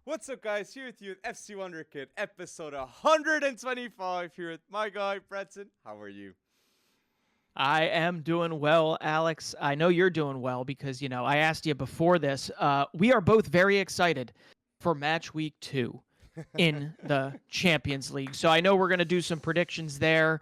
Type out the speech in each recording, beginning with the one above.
What's up, guys? Here with you at FC Wonderkid, episode 125. Here with my guy, Breton. How are you? I am doing well, Alex. I know you're doing well because, I asked you before this. We are both very excited for match week 2 in the Champions League. So I know we're going to do some predictions there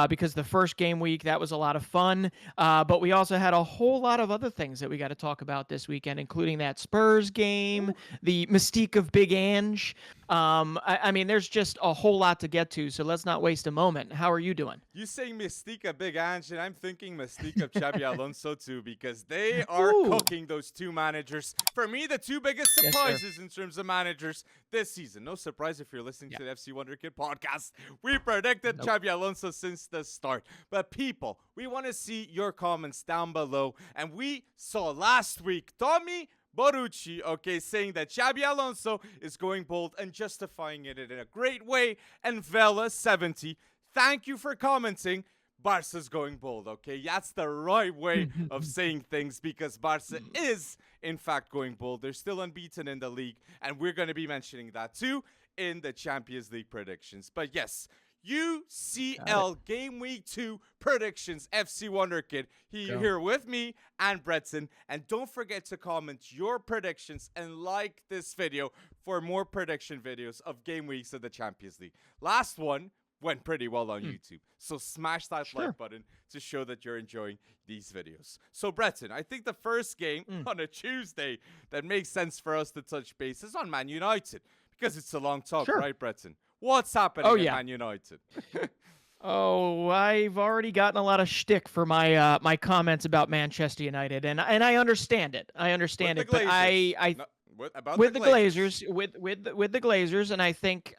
because the first game week, that was a lot of fun. But we also had a whole lot of other things that we got to talk about this weekend, including that Spurs game, the mystique of Big Ange. I mean, there's just a whole lot to get to, so let's not waste a moment. How are you doing? You saying Mystique of Big Ange, and I'm thinking Mystique of Xabi Alonso too, because they are Ooh. cooking those two managers. For me, the two biggest Yes, sir. surprises in terms of managers this season. No surprise if you're listening to the FC Wonderkid podcast. We predicted Xabi Alonso since the start. But people, we want to see your comments down below. And we saw last week Tommy Borucci, saying that Xabi Alonso is going bold and justifying it in a great way. And Vela70, thank you for commenting. Barca's going bold, okay? That's the right way of saying things because Barca is, in fact, going bold. They're still unbeaten in the league, and we're going to be mentioning that too in the Champions League predictions. But yes, UCL Game Week 2 predictions, FC Wonderkid. Here with me and Breton. And don't forget to comment your predictions and like this video for more prediction videos of game weeks of the Champions League. Last one went pretty well on YouTube. So smash that like button to show that you're enjoying these videos. So Breton, I think the first game on a Tuesday that makes sense for us to touch base is on Man United. Because it's a long talk, right, Breton? What's happening at Man United? I've already gotten a lot of shtick for my my comments about Manchester United, and I understand it. I understand it, but with the Glazers, and I think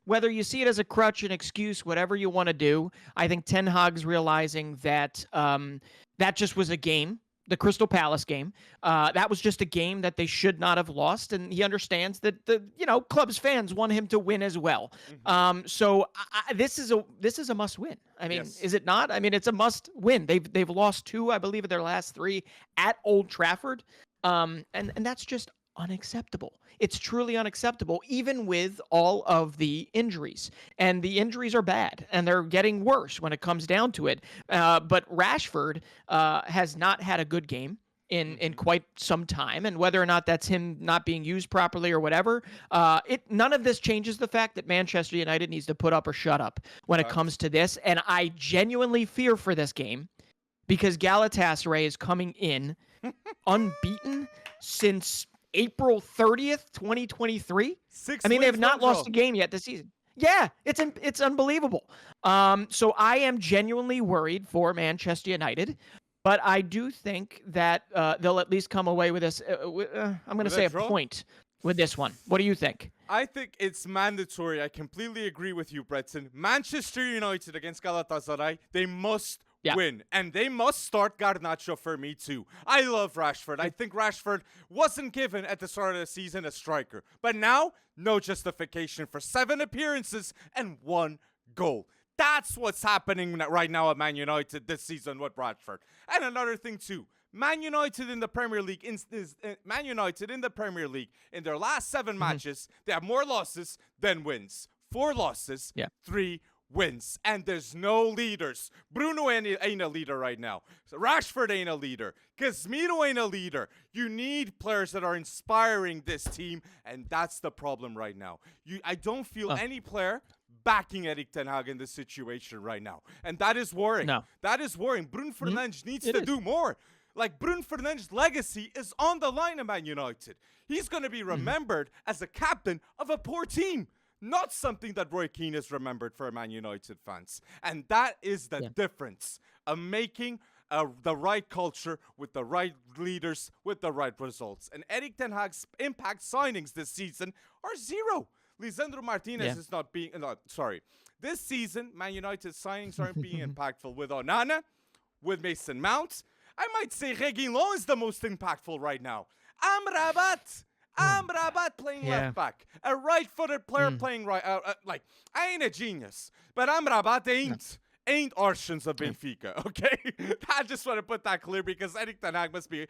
whether you see it as a crutch, an excuse, whatever you want to do, I think Ten Hag's realizing that that just was a game. The Crystal Palace game. That was just a game that they should not have lost, and he understands that the club's fans want him to win as well. So this is a must win. I mean, is it not? I mean, it's a must win. They've lost 2, I believe, of their last 3 at Old Trafford, and that's just unacceptable. It's truly unacceptable, even with all of the injuries. And the injuries are bad, and they're getting worse when it comes down to it. But Rashford has not had a good game in quite some time, and whether or not that's him not being used properly or whatever, none of this changes the fact that Manchester United needs to put up or shut up when it comes to this. And I genuinely fear for this game because Galatasaray is coming in unbeaten since April 30th, 2023. I mean, they have not lost a game yet this season. Yeah, it's unbelievable. So I am genuinely worried for Manchester United, but I do think that they'll at least come away with this. I'm going to say a point with this one. What do you think? I think it's mandatory. I completely agree with you, Breton. Manchester United against Galatasaray, they must win. And they must start Garnacho for me too. I love Rashford. I think Rashford wasn't given at the start of the season a striker. But now, no justification for 7 appearances and 1 goal. That's what's happening right now at Man United this season with Rashford. And another thing too. Man United in the Premier League in their last 7 matches, they have more losses than wins. 4 losses, 3 wins, and there's no leaders. Bruno ain't a leader right now. Rashford ain't a leader. Casemiro ain't a leader. You need players that are inspiring this team, and that's the problem right now. I don't feel any player backing Erik Ten Hag in this situation right now, and that is worrying. No. That is worrying. Bruno Fernandes needs to do more. Like, Bruno Fernandes' legacy is on the line at Man United. He's going to be remembered as a captain of a poor team. Not something that Roy Keane is remembered for Man United fans. And that is the difference of making the right culture with the right leaders with the right results. And Erik Ten Hag's impact signings this season are 0. Lisandro Martinez is not being... sorry. This season, Man United signings aren't being impactful with Onana, with Mason Mount. I might say Reguilon is the most impactful right now. Amrabat playing left back. A right-footed player playing right. I ain't a genius, but Amrabat ain't Arsenals of Benfica, okay? I just want to put that clear because Erik ten Hag must be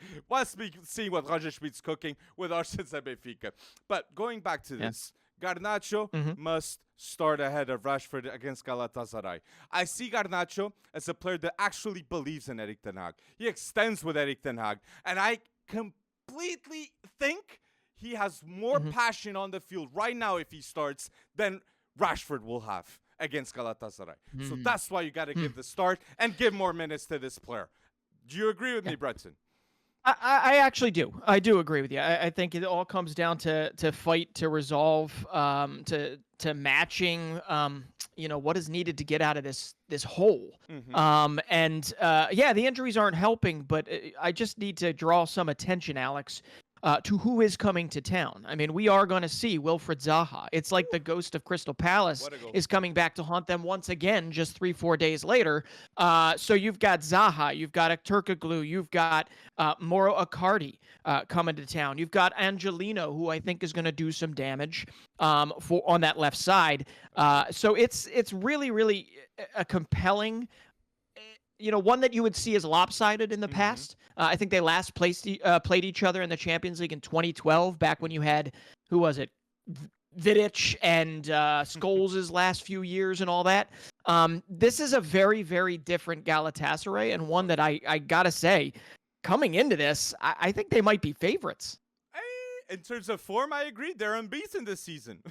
seeing what Roger Schmidt's cooking with Arsenals of Benfica. But going back to this, Garnacho must start ahead of Rashford against Galatasaray. I see Garnacho as a player that actually believes in Erik ten Hag. He extends with Erik ten Hag, and I completely think he has more passion on the field right now if he starts than Rashford will have against Galatasaray. So that's why you got to give the start and give more minutes to this player. Do you agree with me, Breton? I actually do. I do agree with you. I think it all comes down to fight, to resolve, to matching, what is needed to get out of this hole. The injuries aren't helping, but I just need to draw some attention, Alex, to who is coming to town. I mean, we are going to see Wilfried Zaha. It's like the ghost of Crystal Palace is coming back to haunt them once again, just 3-4 days later. So you've got Zaha, you've got Turkoglu, you've got Mauro Icardi coming to town. You've got Angelino, who I think is going to do some damage on that left side. So it's really, really a compelling, one that you would see as lopsided in the past. I think they last played each other in the Champions League in 2012, back when you had, who was it? Vidic and Scholes' last few years and all that. This is a very, very different Galatasaray, and one that I got to say, coming into this, I think they might be favorites. In terms of form, I agree. They're unbeaten this season.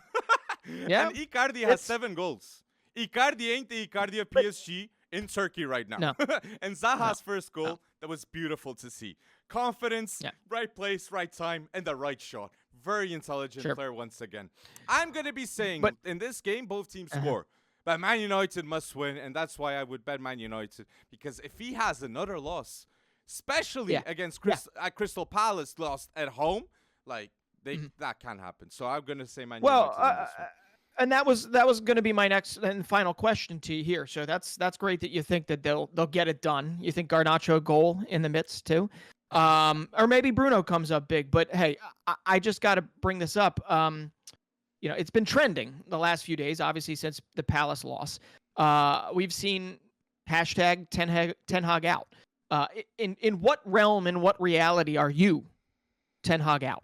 Yeah. And Icardi has 7 goals. Icardi ain't the Icardi of PSG in Turkey right now. No. And Zaha's first goal, that was beautiful to see. Confidence, right place, right time, and the right shot. Very intelligent player once again. I'm going to be saying, in this game, both teams score. But Man United must win, and that's why I would bet Man United. Because if he has another loss, especially against Crystal Palace lost at home, that can't happen. So I'm going to say Man United in this one. And that was going to be my next and final question to you here. So that's great that you think that they'll get it done. You think Garnacho goal in the midst too, or maybe Bruno comes up big. But hey, I just got to bring this up. It's been trending the last few days, obviously since the Palace loss. We've seen hashtag Ten Hag out. In what realm, in what reality are you Ten Hag out?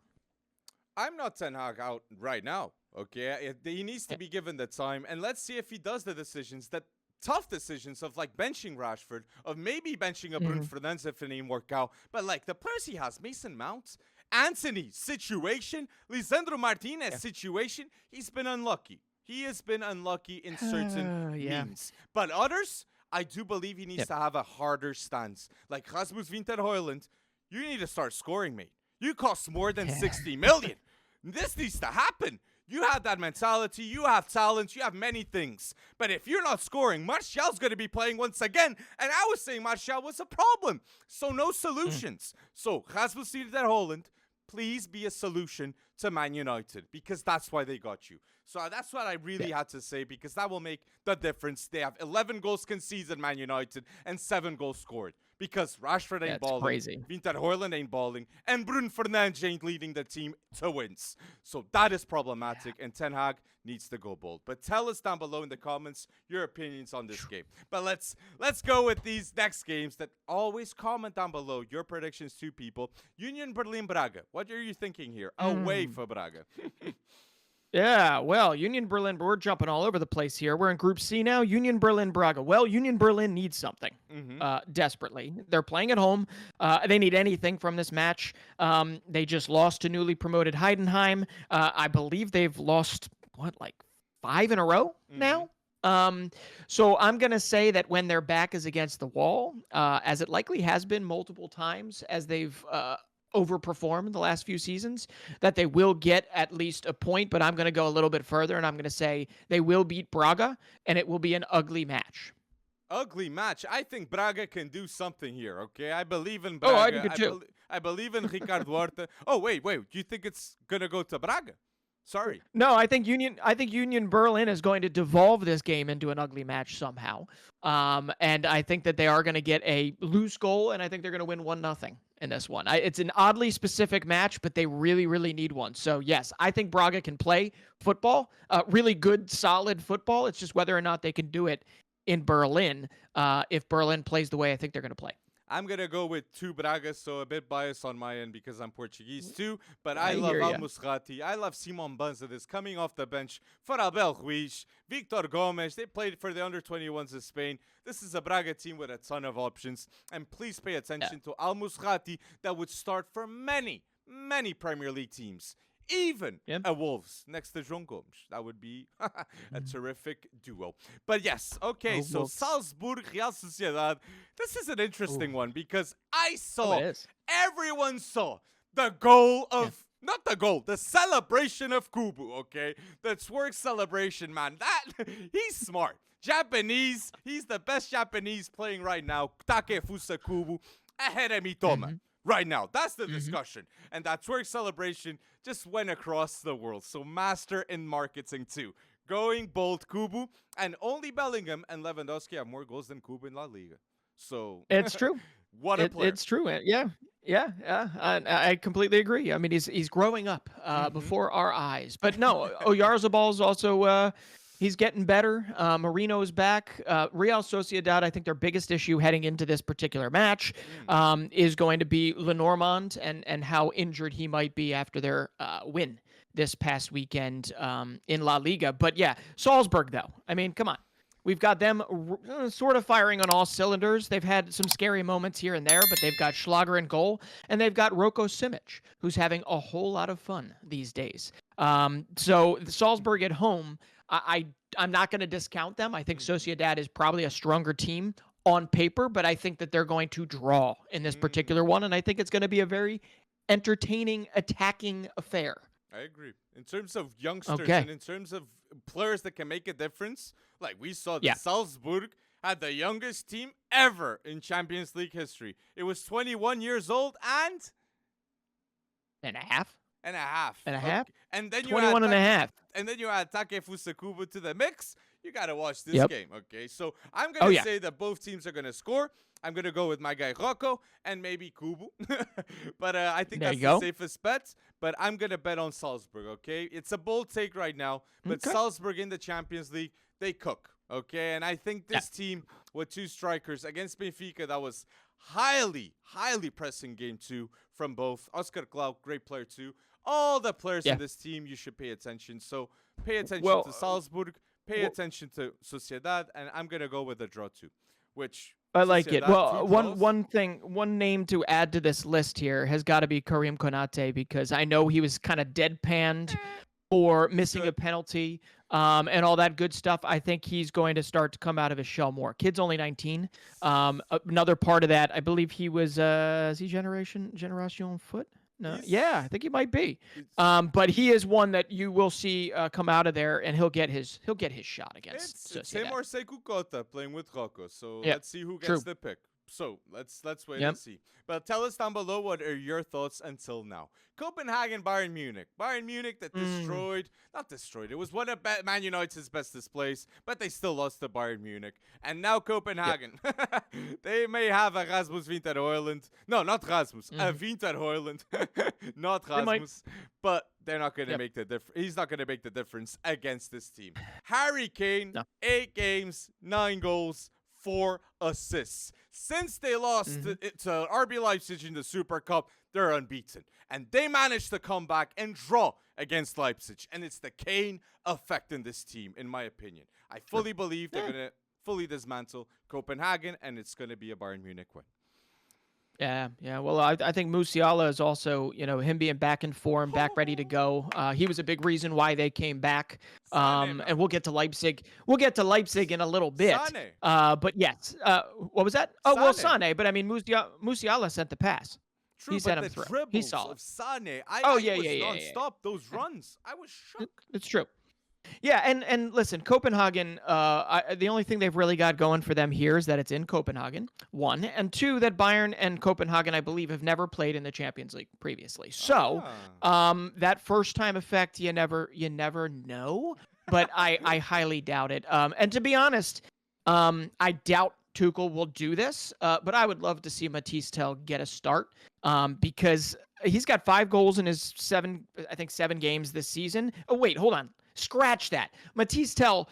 I'm not Ten Hag out right now. Okay, he needs to be given the time, and let's see if he does the decisions, that tough decisions of benching Rashford, of maybe benching a Bruno Fernandes if it didn't work out. But the players he has, Mason Mount, Anthony situation, Lisandro Martinez situation, he's been unlucky. He has been unlucky in certain means. But others, I do believe he needs to have a harder stance. Like Rasmus Winter-Højlund, you need to start scoring, mate. You cost more than 60 million. This needs to happen. You have that mentality, you have talent, you have many things. But if you're not scoring, Martial's going to be playing once again. And I was saying Martial was a problem. So no solutions. So Rasmus Højlund, please be a solution to Man United, because that's why they got you. So that's what I really had to say, because that will make the difference. They have 11 goals conceded, Man United, and 7 goals scored. Because Rashford ain't balling, crazy. Winter-Højlund ain't balling, and Bruno Fernandes ain't leading the team to wins. So that is problematic, and Ten Hag needs to go bold. But tell us down below in the comments your opinions on this game. But let's go with these next games. That always comment down below your predictions to people. Union Berlin-Braga. What are you thinking here? Away for Braga. Yeah, well, Union Berlin, we're jumping all over the place here. We're in Group C now. Union Berlin-Braga. Well, Union Berlin needs something desperately. They're playing at home. They need anything from this match. They just lost to newly promoted Heidenheim. I believe they've lost, 5 in a row now? So I'm going to say that when their back is against the wall, as it likely has been multiple times as they've overperformed the last few seasons, that they will get at least a point. But I'm going to go a little bit further, and I'm going to say they will beat Braga, and it will be an ugly match. Ugly match. I think Braga can do something here, okay? I believe in Braga. Oh, I do too. I believe in Ricardo Horta. Oh, wait. Do you think it's going to go to Braga? Sorry. No, I think Union Berlin is going to devolve this game into an ugly match somehow. And I think that they are going to get a loose goal, and I think they're going to win 1-0 in this one. It's an oddly specific match, but they really, really need one. So, yes, I think Braga can play football, really good, solid football. It's just whether or not they can do it in Berlin if Berlin plays the way I think they're going to play. I'm going to go with 2 Braga, so a bit biased on my end because I'm Portuguese too. But I love Al-Musrati. I love Simon Banza that's coming off the bench for Abel Ruiz, Victor Gomes. They played for the under-21s of Spain. This is a Braga team with a ton of options. And please pay attention to Al-Musrati that would start for many Premier League teams. Even a Wolves next to João Gomes. That would be a terrific duo. But yes, okay, so Salzburg, Real Sociedad. This is an interesting one because I saw, everyone saw the goal of, not the goal, the celebration of Kubu, okay? The twerk celebration, man. He's smart. Japanese, he's the best Japanese playing right now. Takefusa Kubu ahead of Mitoma. Right now, that's the discussion. And that twerk celebration just went across the world. So master in marketing too. Going bold, Kubu. And only Bellingham and Lewandowski have more goals than Kubu in La Liga. So it's true. What a player. It's true. Yeah. I completely agree. I mean, he's growing up before our eyes. But no, Oyarzabal's also... he's getting better. Marino's back. Real Sociedad, I think their biggest issue heading into this particular match is going to be Lenormand and how injured he might be after their win this past weekend in La Liga. But yeah, Salzburg, though. I mean, come on. We've got them sort of firing on all cylinders. They've had some scary moments here and there, but they've got Schlager in goal, and they've got Roko Simic, who's having a whole lot of fun these days. So Salzburg at home, I'm not going to discount them. I think Sociedad is probably a stronger team on paper, but I think that they're going to draw in this particular one, and I think it's going to be a very entertaining, attacking affair. I agree. In terms of youngsters and in terms of players that can make a difference, like we saw that Salzburg had the youngest team ever in Champions League history. It was 21 years old and a half. And a half. And then 21 and a half. And then you add Takefusa Kubo to the mix. You got to watch this game, okay? So I'm going to say that both teams are going to score. I'm going to go with my guy Rocco and maybe Kubo. But I think that's the safest bet. But I'm going to bet on Salzburg, okay? It's a bold take right now. But Salzburg in the Champions League, they cook, okay? And I think this team with 2 strikers against Benfica, that was highly pressing game 2 from both. Oscar Clau, great player too. All the players in this team, you should pay attention. So pay attention to Salzburg, pay attention to Sociedad, and I'm going to go with a draw too, which I like it. Well, one name to add to this list here has got to be Karim Konate, because I know he was kind of deadpanned for missing a penalty and all that good stuff. I think he's going to start to come out of his shell more. Kid's only 19. Another part of that, I believe he was, is he Generation Foot? No. Yeah, I think he might be. But he is one that you will see come out of there, and he'll get his shot against. It's him or Sekou Kota playing with Rocco. So let's see who gets the pick. So let's wait and see. But tell us down below, what are your thoughts until now? Copenhagen, Bayern Munich. Bayern Munich that not destroyed. It was one of Man United's best displays, but they still lost to Bayern Munich. And now Copenhagen. They may have a Rasmus Winter Højlund. No, not Rasmus. A Winter Højlund. Not Rasmus. But they're not going to make the difference. He's not going to make the difference against this team. Harry Kane, 8 games, 9 goals, 4 assists. Since they lost to RB Leipzig in the Super Cup, they're unbeaten. And they managed to come back and draw against Leipzig. And it's the Kane effect in this team, in my opinion. I fully believe they're going to fully dismantle Copenhagen, and it's going to be a Bayern Munich win. Yeah. Well, I think Musiala is also, him being back in form, back ready to go. He was a big reason why they came back. And we'll get to Leipzig. We'll get to Leipzig in a little bit. But yes. What was that? Oh, well, Sane. But I mean, Musiala sent the pass. True, he sent him through. He's solid. Of Sane, I was non-stop. Those runs, I was shook. It's true. Yeah, and listen, Copenhagen, the only thing they've really got going for them here is that it's in Copenhagen, 1, and 2, that Bayern and Copenhagen, I believe, have never played in the Champions League previously. So, that first-time effect, you never know, but I highly doubt it. And to be honest, I doubt Tuchel will do this, but I would love to see Matisse Tell get a start because he's got 5 goals in his 7 games this season. Oh, wait, hold on. Scratch that. Matisse Tell,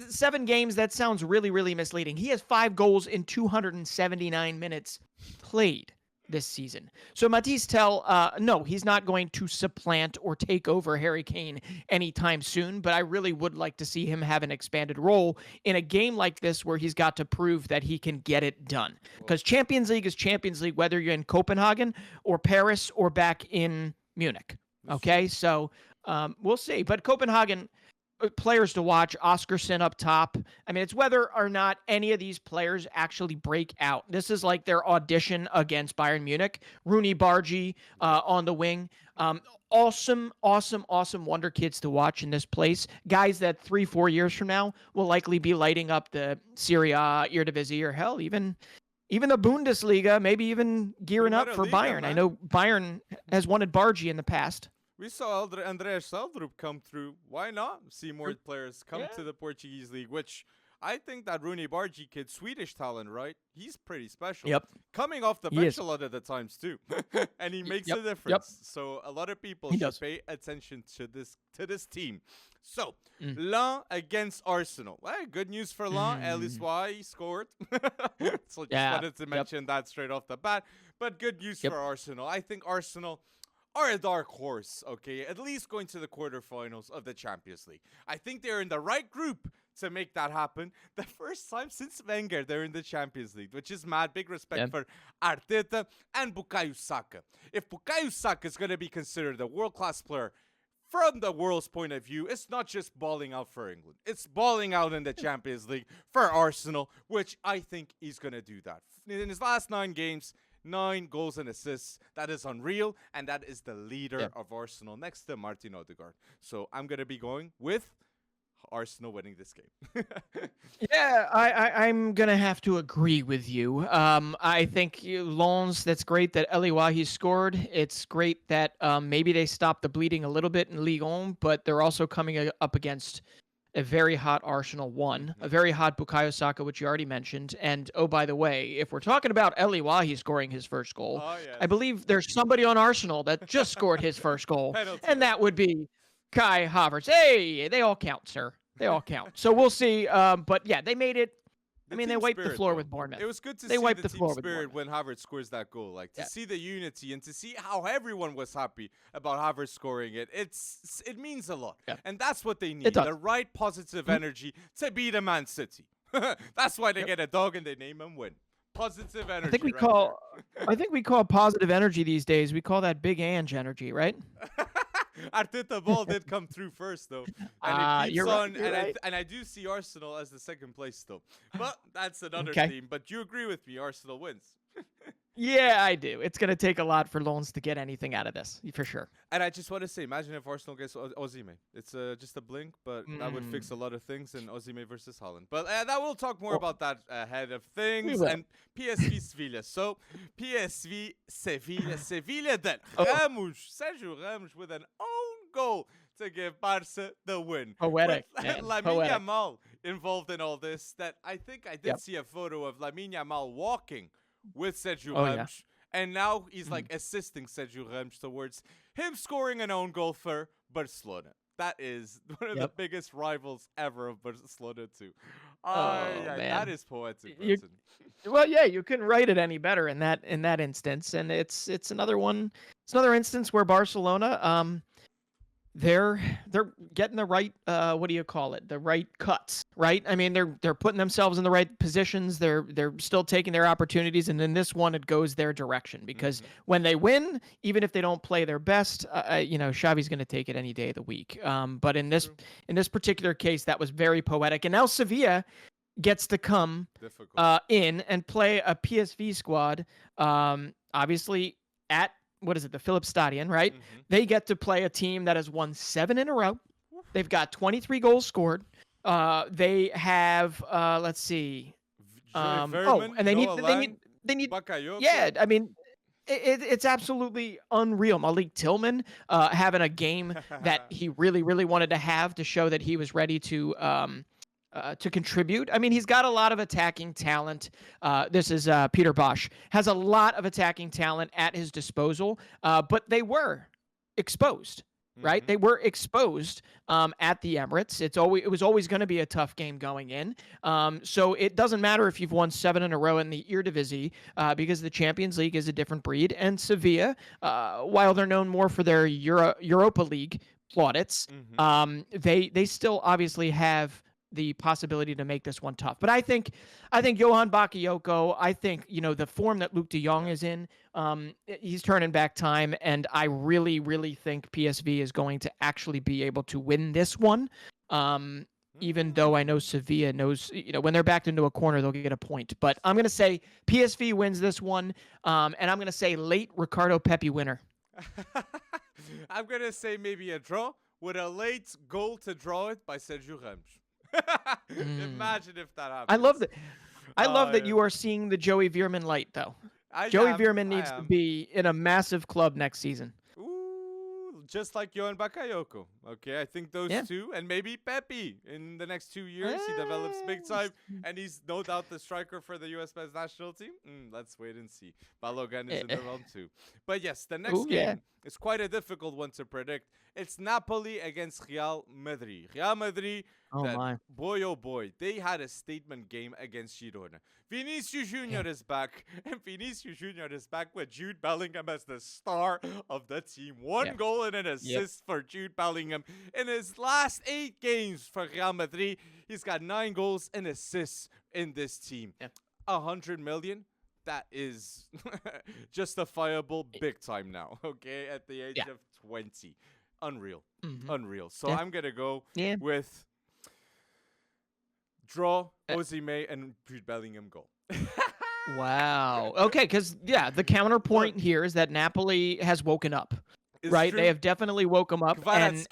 7 games, that sounds really, really misleading. He has 5 goals in 279 minutes played this season. So Matisse Tell, no, he's not going to supplant or take over Harry Kane anytime soon, but I really would like to see him have an expanded role in a game like this where he's got to prove that he can get it done. Because Champions League is Champions League, whether you're in Copenhagen or Paris or back in Munich. Okay, so we'll see. But Copenhagen, players to watch, Oscarson up top. I mean, it's whether or not any of these players actually break out. This is like their audition against Bayern Munich. Rooney Bargi on the wing. Awesome Wonderkids to watch in this place. Guys that 3-4 years from now will likely be lighting up the Serie A, Eredivisie, or hell, even the Bundesliga, maybe even gearing up for Bayern. Man. I know Bayern has wanted Bargi in the past. We saw Andreas Seldrup come through. Why not see more players come to the Portuguese league, which I think that Rooney Bargi kid, Swedish talent, right? He's pretty special. Yep. Coming off the bench a lot of the times, too. And he makes a difference. Yep. So a lot of people should pay attention to this team. So, Lens against Arsenal. Well, good news for Lens. Ellis Wai scored. So just wanted to mention that straight off the bat. But good news for Arsenal. I think Arsenal are a dark horse, okay? At least going to the quarterfinals of the Champions League. I think they're in the right group to make that happen. The first time since Wenger they're in the Champions League, which is mad. Big respect for Arteta and Bukayo Saka. If Bukayo Saka is going to be considered a world-class player from the world's point of view, it's not just balling out for England. It's balling out in the Champions League for Arsenal, which I think he's going to do that. In his last 9 games, 9 goals and assists. That is unreal, and that is the leader of Arsenal next to Martin Odegaard. So I'm going to be going with Arsenal winning this game. I'm going to have to agree with you. I think Lens, that's great that Eli Wahi scored. It's great that maybe they stopped the bleeding a little bit in Ligue 1, but they're also coming up against a very hot Arsenal 1, a very hot Bukayo Saka, which you already mentioned. And, oh, by the way, if we're talking about Eli Wahi scoring his first goal, I believe there's somebody on Arsenal that just scored his first goal, and that would be Kai Havertz. Hey, they all count, sir. They all count. So we'll see. But, yeah, they made it. They wiped the floor with Bournemouth. It was good to see the team spirit when Havertz scores that goal. Like, to see the unity and to see how everyone was happy about Havertz scoring it. It means a lot. Yeah. And that's what they need. The right positive energy to beat a Man City. That's why they get a dog and they name him Win. Positive energy. I think we call positive energy these days. We call that Big Ange energy, right? Arteta ball did come through first, though. And it keeps on. And I do see Arsenal as the second place still. But that's another theme. But you agree with me, Arsenal wins. Yeah, I do. It's going to take a lot for Lens to get anything out of this, for sure. And I just want to say, imagine if Arsenal gets Osimhen. It's just a blink, but that would fix a lot of things in Osimhen versus Haaland. But that we'll talk more about that ahead of things. And PSV Sevilla. So, PSV Sevilla then. Sergio Ramos with an own goal to give Barca the win. Poetic. Lamine Yamal involved in all this. That I think I did see a photo of Lamine Yamal walking with Sergio Ramos, and now he's like assisting Sergio Ramos towards him scoring an own goal for Barcelona. That is one of the biggest rivals ever of Barcelona too. That is poetic. Well, yeah, you couldn't write it any better in that instance, and it's another one. It's another instance where Barcelona, they're getting the right the right cuts, right? I mean, they're putting themselves in the right positions. They're still taking their opportunities, and in this one, it goes their direction because when they win, even if they don't play their best, Xavi's going to take it any day of the week. But in this particular case, that was very poetic, and now Sevilla gets to come in and play a PSV squad, obviously at. What is it? The Philips Stadion, right? They get to play a team that has won 7 in a row. They've got 23 goals scored. They have, let's see. And they need. Bakayoko. Yeah, I mean, it's absolutely unreal. Malik Tillman having a game that he really, really wanted to have to show that he was ready to contribute. I mean, he's got a lot of attacking talent. This is Peter Bosch. Has a lot of attacking talent at his disposal, but they were exposed. right? They were exposed at the Emirates. It was always going to be a tough game going in. So it doesn't matter if you've won 7 in a row in the Eredivisie because the Champions League is a different breed. And Sevilla, while they're known more for their Europa League plaudits, they still obviously have the possibility to make this one tough. But I think Johan Bakayoko, I think, the form that Luke de Jong is in, he's turning back time. And I really, really think PSV is going to actually be able to win this one. Even though I know Sevilla knows, when they're backed into a corner, they'll get a point. But I'm going to say PSV wins this one. And I'm going to say late Ricardo Pepi winner. I'm going to say maybe a draw with a late goal to draw it by Sergio Ramos. Imagine if that happens. I love that. I love that you are seeing the Joey Veerman light, though. Joey Veerman needs to be in a massive club next season. Ooh, just like Johan Bakayoko. Okay, I think those two, and maybe Pepi in the next 2 years. He develops big time, and he's no doubt the striker for the U.S. men's national team. Let's wait and see. Balogun is in the round 2. But yes, the next game is quite a difficult one to predict. It's Napoli against Real Madrid. Real Madrid, boy, oh boy, they had a statement game against Girona. Vinicius Jr. is back, and Vinicius Jr. is back with Jude Bellingham as the star of the team. One goal and an assist for Jude Bellingham. In his last 8 games for Real Madrid, he's got 9 goals and assists in this team. 100 million? That is justifiable big time now, okay, at the age of 20. Unreal. Unreal. So I'm going to go with draw, Osimhen, and Jude Bellingham goal. Wow. Okay, because, the counterpoint here is that Napoli has woken up. Right? True. They have definitely woken up. And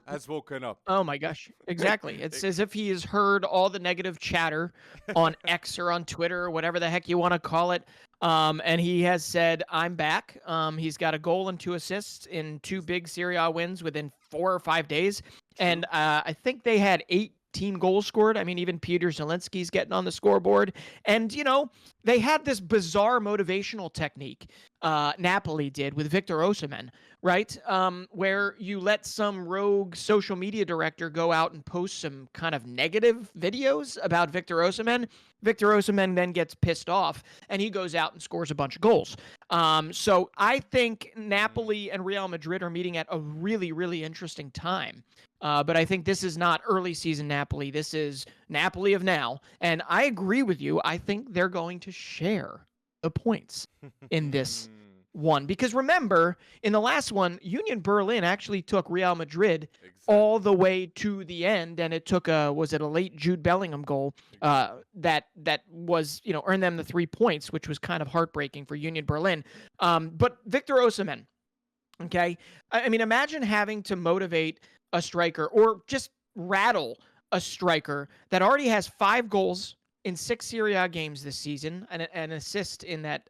has woken up. Oh, my gosh. Exactly. It's as if he has heard all the negative chatter on X or on Twitter or whatever the heck you want to call it. And he has said, I'm back. He's got a goal and 2 assists in 2 big Serie A wins within 4 or 5 days. And I think they had 8 team goals scored. I mean, even Peter Zielinski's getting on the scoreboard. And, they had this bizarre motivational technique, Napoli did with Victor Osimhen, right? Where you let some rogue social media director go out and post some kind of negative videos about Victor Osimhen. Victor Osimhen then gets pissed off, and he goes out and scores a bunch of goals. So I think Napoli and Real Madrid are meeting at a really, really interesting time. But I think this is not early season Napoli. This is Napoli of now. And I agree with you. I think they're going to share the points in this one. Because remember, in the last one, Union Berlin actually took Real Madrid all the way to the end. And it took was it a late Jude Bellingham goal that was, earned them the 3 points, which was kind of heartbreaking for Union Berlin. But Victor Osimhen, okay? I mean, imagine having to motivate a striker or just rattle a striker that already has 5 goals in 6 Serie A games this season, and an assist in that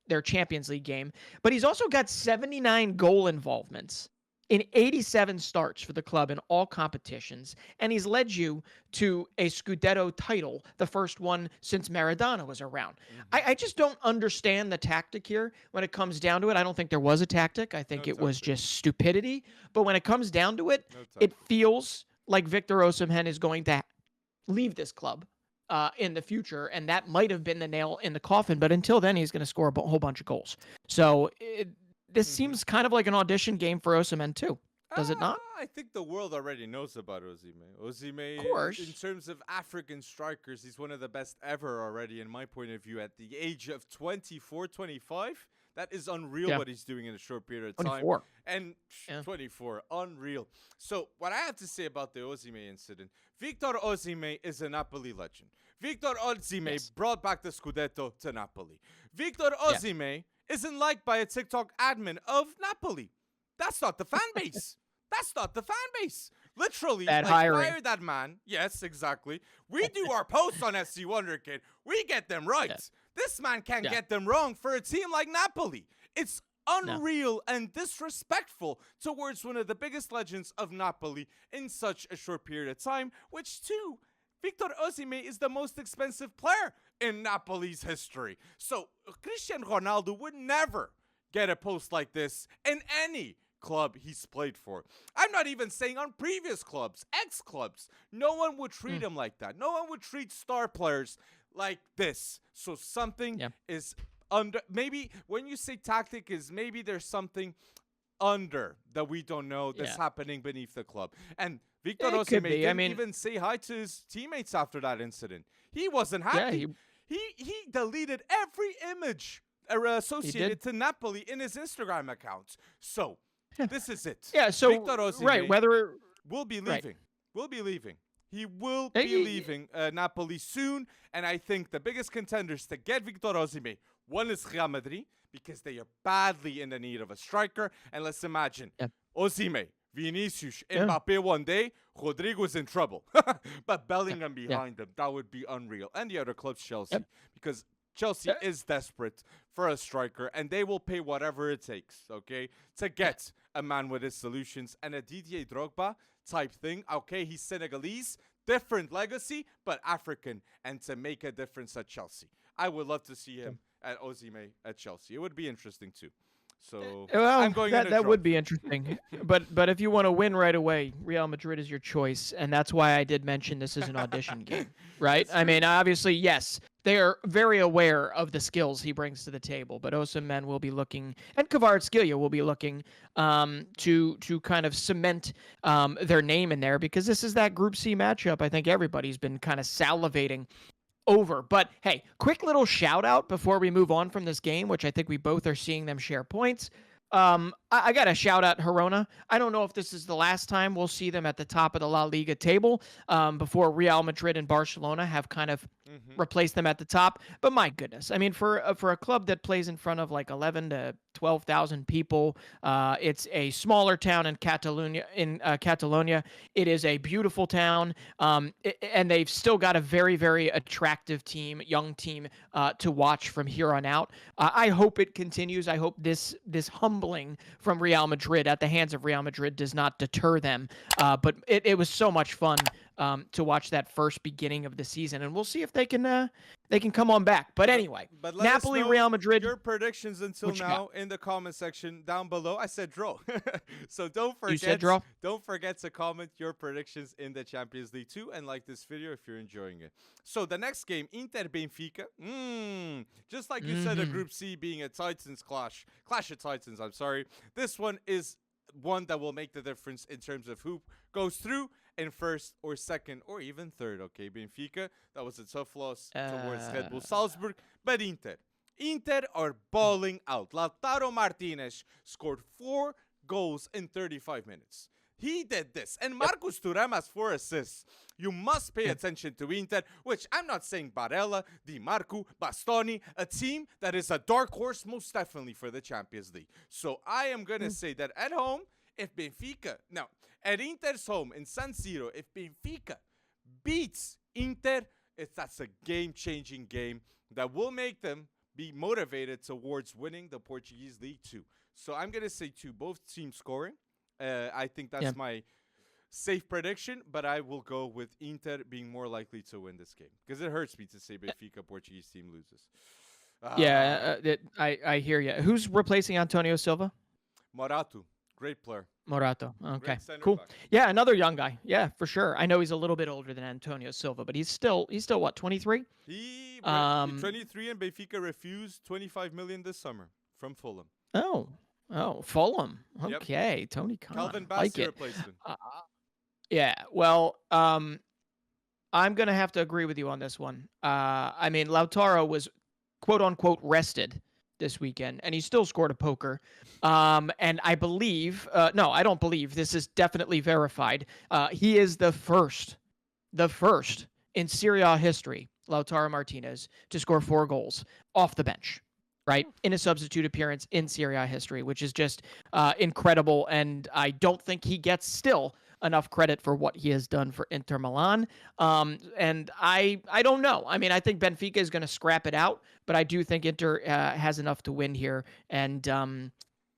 their Champions League game. But he's also got 79 goal involvements in 87 starts for the club in all competitions, and he's led you to a Scudetto title, the first one since Maradona was around. I just don't understand the tactic here when it comes down to it. I don't think there was a tactic. I think it was just stupidity. But when it comes down to it, it feels like Victor Osimhen is going to leave this club in the future, and that might have been the nail in the coffin. But until then, he's going to score a whole bunch of goals. So this seems kind of like an audition game for Osimhen too. Does it not? I think the world already knows about Osimhen. Osimhen, of course, in terms of African strikers, he's one of the best ever already, in my point of view, at the age of 24, 25. That is unreal what he's doing in a short period of time. 24. And 24, unreal. So what I have to say about the Osimhen incident, Victor Osimhen is a Napoli legend. Victor Osimhen brought back the Scudetto to Napoli. Victor Osimhen isn't liked by a TikTok admin of Napoli. That's not the fan base. That's not the fan base. Literally, fire that man. Yes, exactly. We do our posts on FC Wonderkid. We get them right. Yeah. This man can't get them wrong for a team like Napoli. It's unreal and disrespectful towards one of the biggest legends of Napoli in such a short period of time, which too, Victor Osimhen is the most expensive player in Napoli's history. So Cristiano Ronaldo would never get a post like this in any club he's played for. I'm not even saying on previous clubs, ex-clubs. No one would treat him like that. No one would treat star players like this. So something is under. Maybe when you say tactic is maybe there's something under that we don't know that's happening beneath the club. And Victor Osimhen didn't even say hi to his teammates after that incident. He wasn't happy. He deleted every image associated to Napoli in his Instagram account. So this is it. Yeah. So Victor Osimhen will be leaving. Right. Will be leaving. He will be leaving Napoli soon. And I think the biggest contenders to get Victor Osimhen, one is Real Madrid, because they are badly in the need of a striker. And let's imagine Osimhen, Vinicius, Mbappe one day, Rodrigo's in trouble. But Bellingham behind them, that would be unreal. And the other club's Chelsea, because Chelsea is desperate for a striker, and they will pay whatever it takes, okay, to get a man with his solutions. And a Didier Drogba type thing, okay, he's Senegalese, different legacy, but African, and to make a difference at Chelsea. I would love to see him at Osimhen at Chelsea. It would be interesting too. So I'm going that would be interesting. but if you want to win right away, Real Madrid is your choice, and that's why I did mention this is an audition game, right? I mean, obviously, yes, they are very aware of the skills he brings to the table, but Osimhen will be looking, and Kvaratskhelia will be looking to kind of cement their name in there, because this is that Group C matchup. I think everybody's been kind of salivating over. But hey, quick little shout out before we move on from this game, which I think we both are seeing them share points. I got to shout out Girona. I don't know if this is the last time we'll see them at the top of the La Liga table before Real Madrid and Barcelona have kind of replaced them at the top. But my goodness, I mean, for a club that plays in front of like 11 to 12,000 people, it's a smaller town in Catalonia. It is a beautiful town, and they've still got a very, very attractive team, young team to watch from here on out. I hope it continues. I hope this humbling from Real Madrid at the hands of Real Madrid does not deter them. But it was so much fun to watch that first beginning of the season, and we'll see if they can come on back. But anyway, Napoli, Real Madrid. Your predictions until now in the comment section down below. I said draw, so don't forget. You said draw? Don't forget to comment your predictions in the Champions League too, and like this video if you're enjoying it. So the next game, Inter Benfica. Just like you said, a Group C being a Titans clash of Titans. I'm sorry. This one is one that will make the difference in terms of who goes through in first or second or even third. Okay, Benfica, that was a tough loss towards Red Bull Salzburg, but Inter are balling out. Lautaro Martinez scored 4 goals in 35 minutes. He did this. And Marcus Thuram has 4 assists. You must pay attention to Inter, which I'm not saying Barella, Di Marco, Bastoni, a team that is a dark horse most definitely for the Champions League. So I am going to say that at home, if Benfica, now, at Inter's home in San Siro, if Benfica beats Inter, that's a game-changing game that will make them be motivated towards winning the Portuguese League too. So I'm going to say 2, both teams scoring. I think that's my safe prediction, but I will go with Inter being more likely to win this game because it hurts me to say Benfica Portuguese team loses. I hear you. Who's replacing Antonio Silva? Morato, great player. Morato. Okay, cool. Back. Yeah, another young guy. Yeah, for sure. I know he's a little bit older than Antonio Silva, but he's still what, 23? He 23, and Benfica refused 25 million this summer from Fulham. Oh, Fulham. Okay, yep. Tony Khan. Calvin Bassey replaced him. Yeah, well, I'm going to have to agree with you on this one. I mean, Lautaro was quote-unquote rested this weekend, and he still scored a poker. And I believe, no, I don't believe, this is definitely verified. He is the first in Serie A history, Lautaro Martinez, to score 4 goals off the bench. Right, in a substitute appearance in Serie A history, which is just incredible. And I don't think he gets still enough credit for what he has done for Inter Milan. And I don't know. I mean, I think Benfica is going to scrap it out, but I do think Inter has enough to win here. And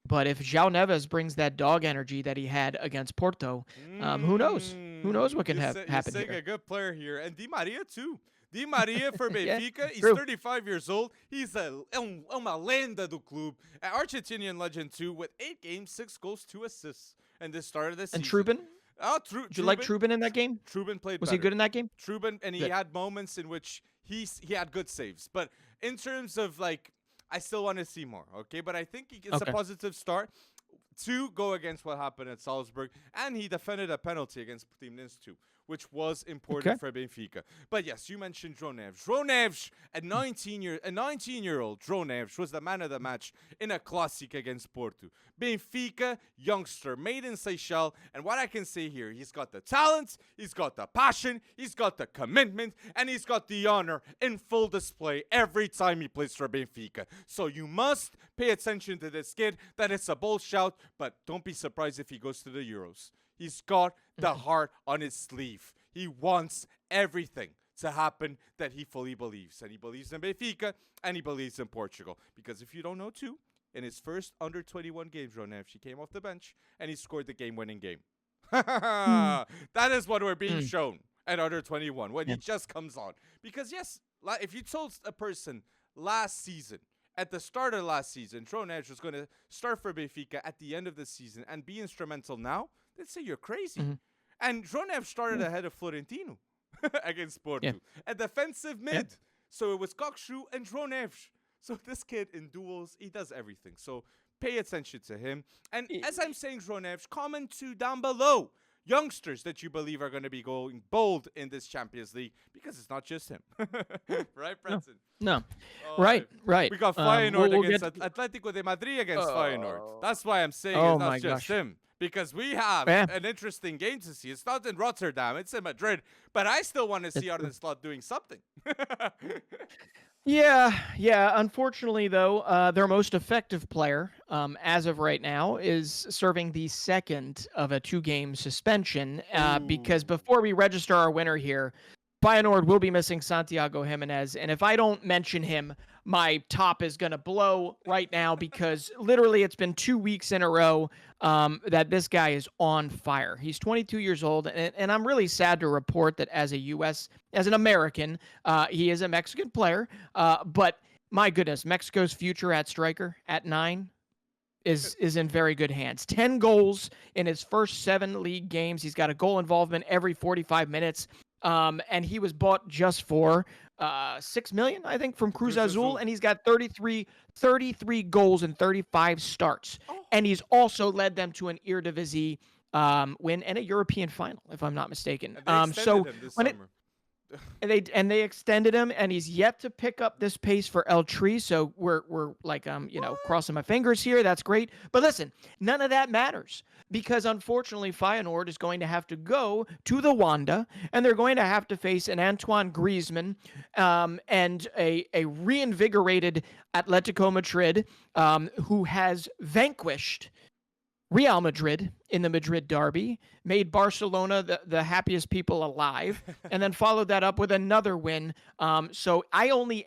but if João Neves brings that dog energy that he had against Porto, who knows? Who knows what can happen here? You're a good player here. And Di Maria, too. Di Maria for Benfica, he's 35 years old. He's uma lenda do clube. An Argentinian legend too, with 8 games, 6 goals, 2 assists. And this started the season. And Trubin? Oh, Did you like Trubin in that game? Trubin played Was better. he good in that game? Trubin, and he had moments in which he had good saves. But in terms of, like, I still want to see more, okay? But I think it's a positive start to go against what happened at Salzburg. And he defended a penalty against Team Nins too, which was important for Benfica. But yes, you mentioned João Neves. João Neves, a 19-year-old João Neves was the man of the match in a Clásico against Porto. Benfica youngster, made in Seychelles. And what I can say here, he's got the talent, he's got the passion, he's got the commitment, and he's got the honor in full display every time he plays for Benfica. So you must pay attention to this kid. That it's a bold shout, but don't be surprised if he goes to the Euros. He's got the heart on his sleeve. He wants everything to happen that he fully believes. And he believes in Benfica, and he believes in Portugal. Because if you don't know too, in his first under-21 games, João Neves, he came off the bench, and he scored the game-winning game. That is what we're being shown at under-21, when he just comes on. Because yes, if you told a person last season, at the start of last season, João Neves was going to start for Benfica at the end of the season and be instrumental now, they'd say you're crazy. And João Neves started ahead of Florentino against Porto. A defensive mid. So it was Kokshu and João Neves. So this kid in duels, he does everything. So pay attention to him. And as I'm saying João Neves, comment too down below youngsters that you believe are going to be going bold in this Champions League, because it's not just him. Right, Branson? No. Right. We got Feyenoord against Atletico de Madrid against Feyenoord. That's why I'm saying it's not just him. Because we have an interesting game to see. It's not in Rotterdam, it's in Madrid. But I still want to see Arne Slot doing something. Yeah. Unfortunately, though, their most effective player, as of right now, is serving the second of a 2-game suspension. Because before we register our winner here, Feyenoord will be missing Santiago Jimenez. And if I don't mention him, my top is going to blow right now, because literally it's been 2 weeks in a row that this guy is on fire. He's 22 years old, and I'm really sad to report that as an American, he is a Mexican player. But my goodness, Mexico's future at striker at 9 is in very good hands. 10 goals in his first 7 league games. He's got a goal involvement every 45 minutes. And he was bought just for $6 million, I think, from Cruz Azul, and he's got 33 goals and 35 starts. And he's also led them to an Eredivisie win and a European final, if I'm not mistaken. And they extended him, and he's yet to pick up this pace for El Tri. So we're like crossing my fingers here. That's great. But listen, none of that matters, because unfortunately Feyenoord is going to have to go to the Wanda, and they're going to have to face an Antoine Griezmann and a reinvigorated Atletico Madrid who has vanquished Real Madrid in the Madrid derby, made Barcelona the happiest people alive, and then followed that up with another win. So I only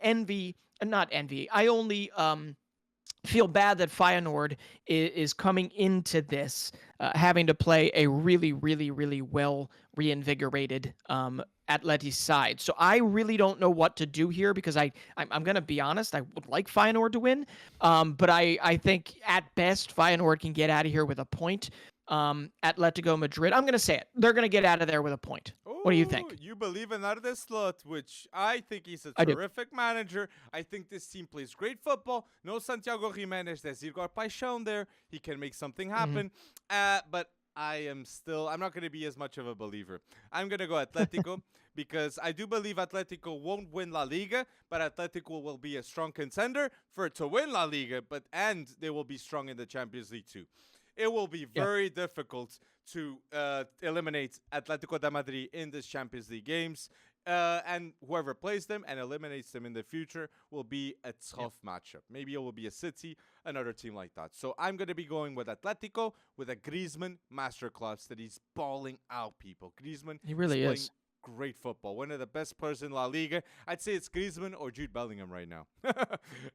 feel bad that Feyenoord is coming into this having to play a really, really, really well reinvigorated Atleti's side. So I really don't know what to do here, because I'm going to be honest, I would like Feyenoord to win, but I think at best Feyenoord can get out of here with a point. Atletico Madrid, I'm going to say it, they're going to get out of there with a point. What do you think? You believe in Arne Slot, which I think he's a terrific manager. I think this team plays great football. No Santiago Jimenez, there's Igor Paixão there. He can make something happen. But I'm not going to be as much of a believer. I'm going to go Atletico because I do believe Atletico won't win La Liga, but Atletico will be a strong contender to win La Liga, and they will be strong in the Champions League too. It will be very difficult to eliminate Atletico de Madrid in this Champions League games. And whoever plays them and eliminates them in the future will be a tough matchup. Maybe it will be a City, another team like that. So I'm going to be going with Atletico with a Griezmann masterclass that he's balling out, people. Griezmann, he really is. Great football. One of the best players in La Liga. I'd say it's Griezmann or Jude Bellingham right now.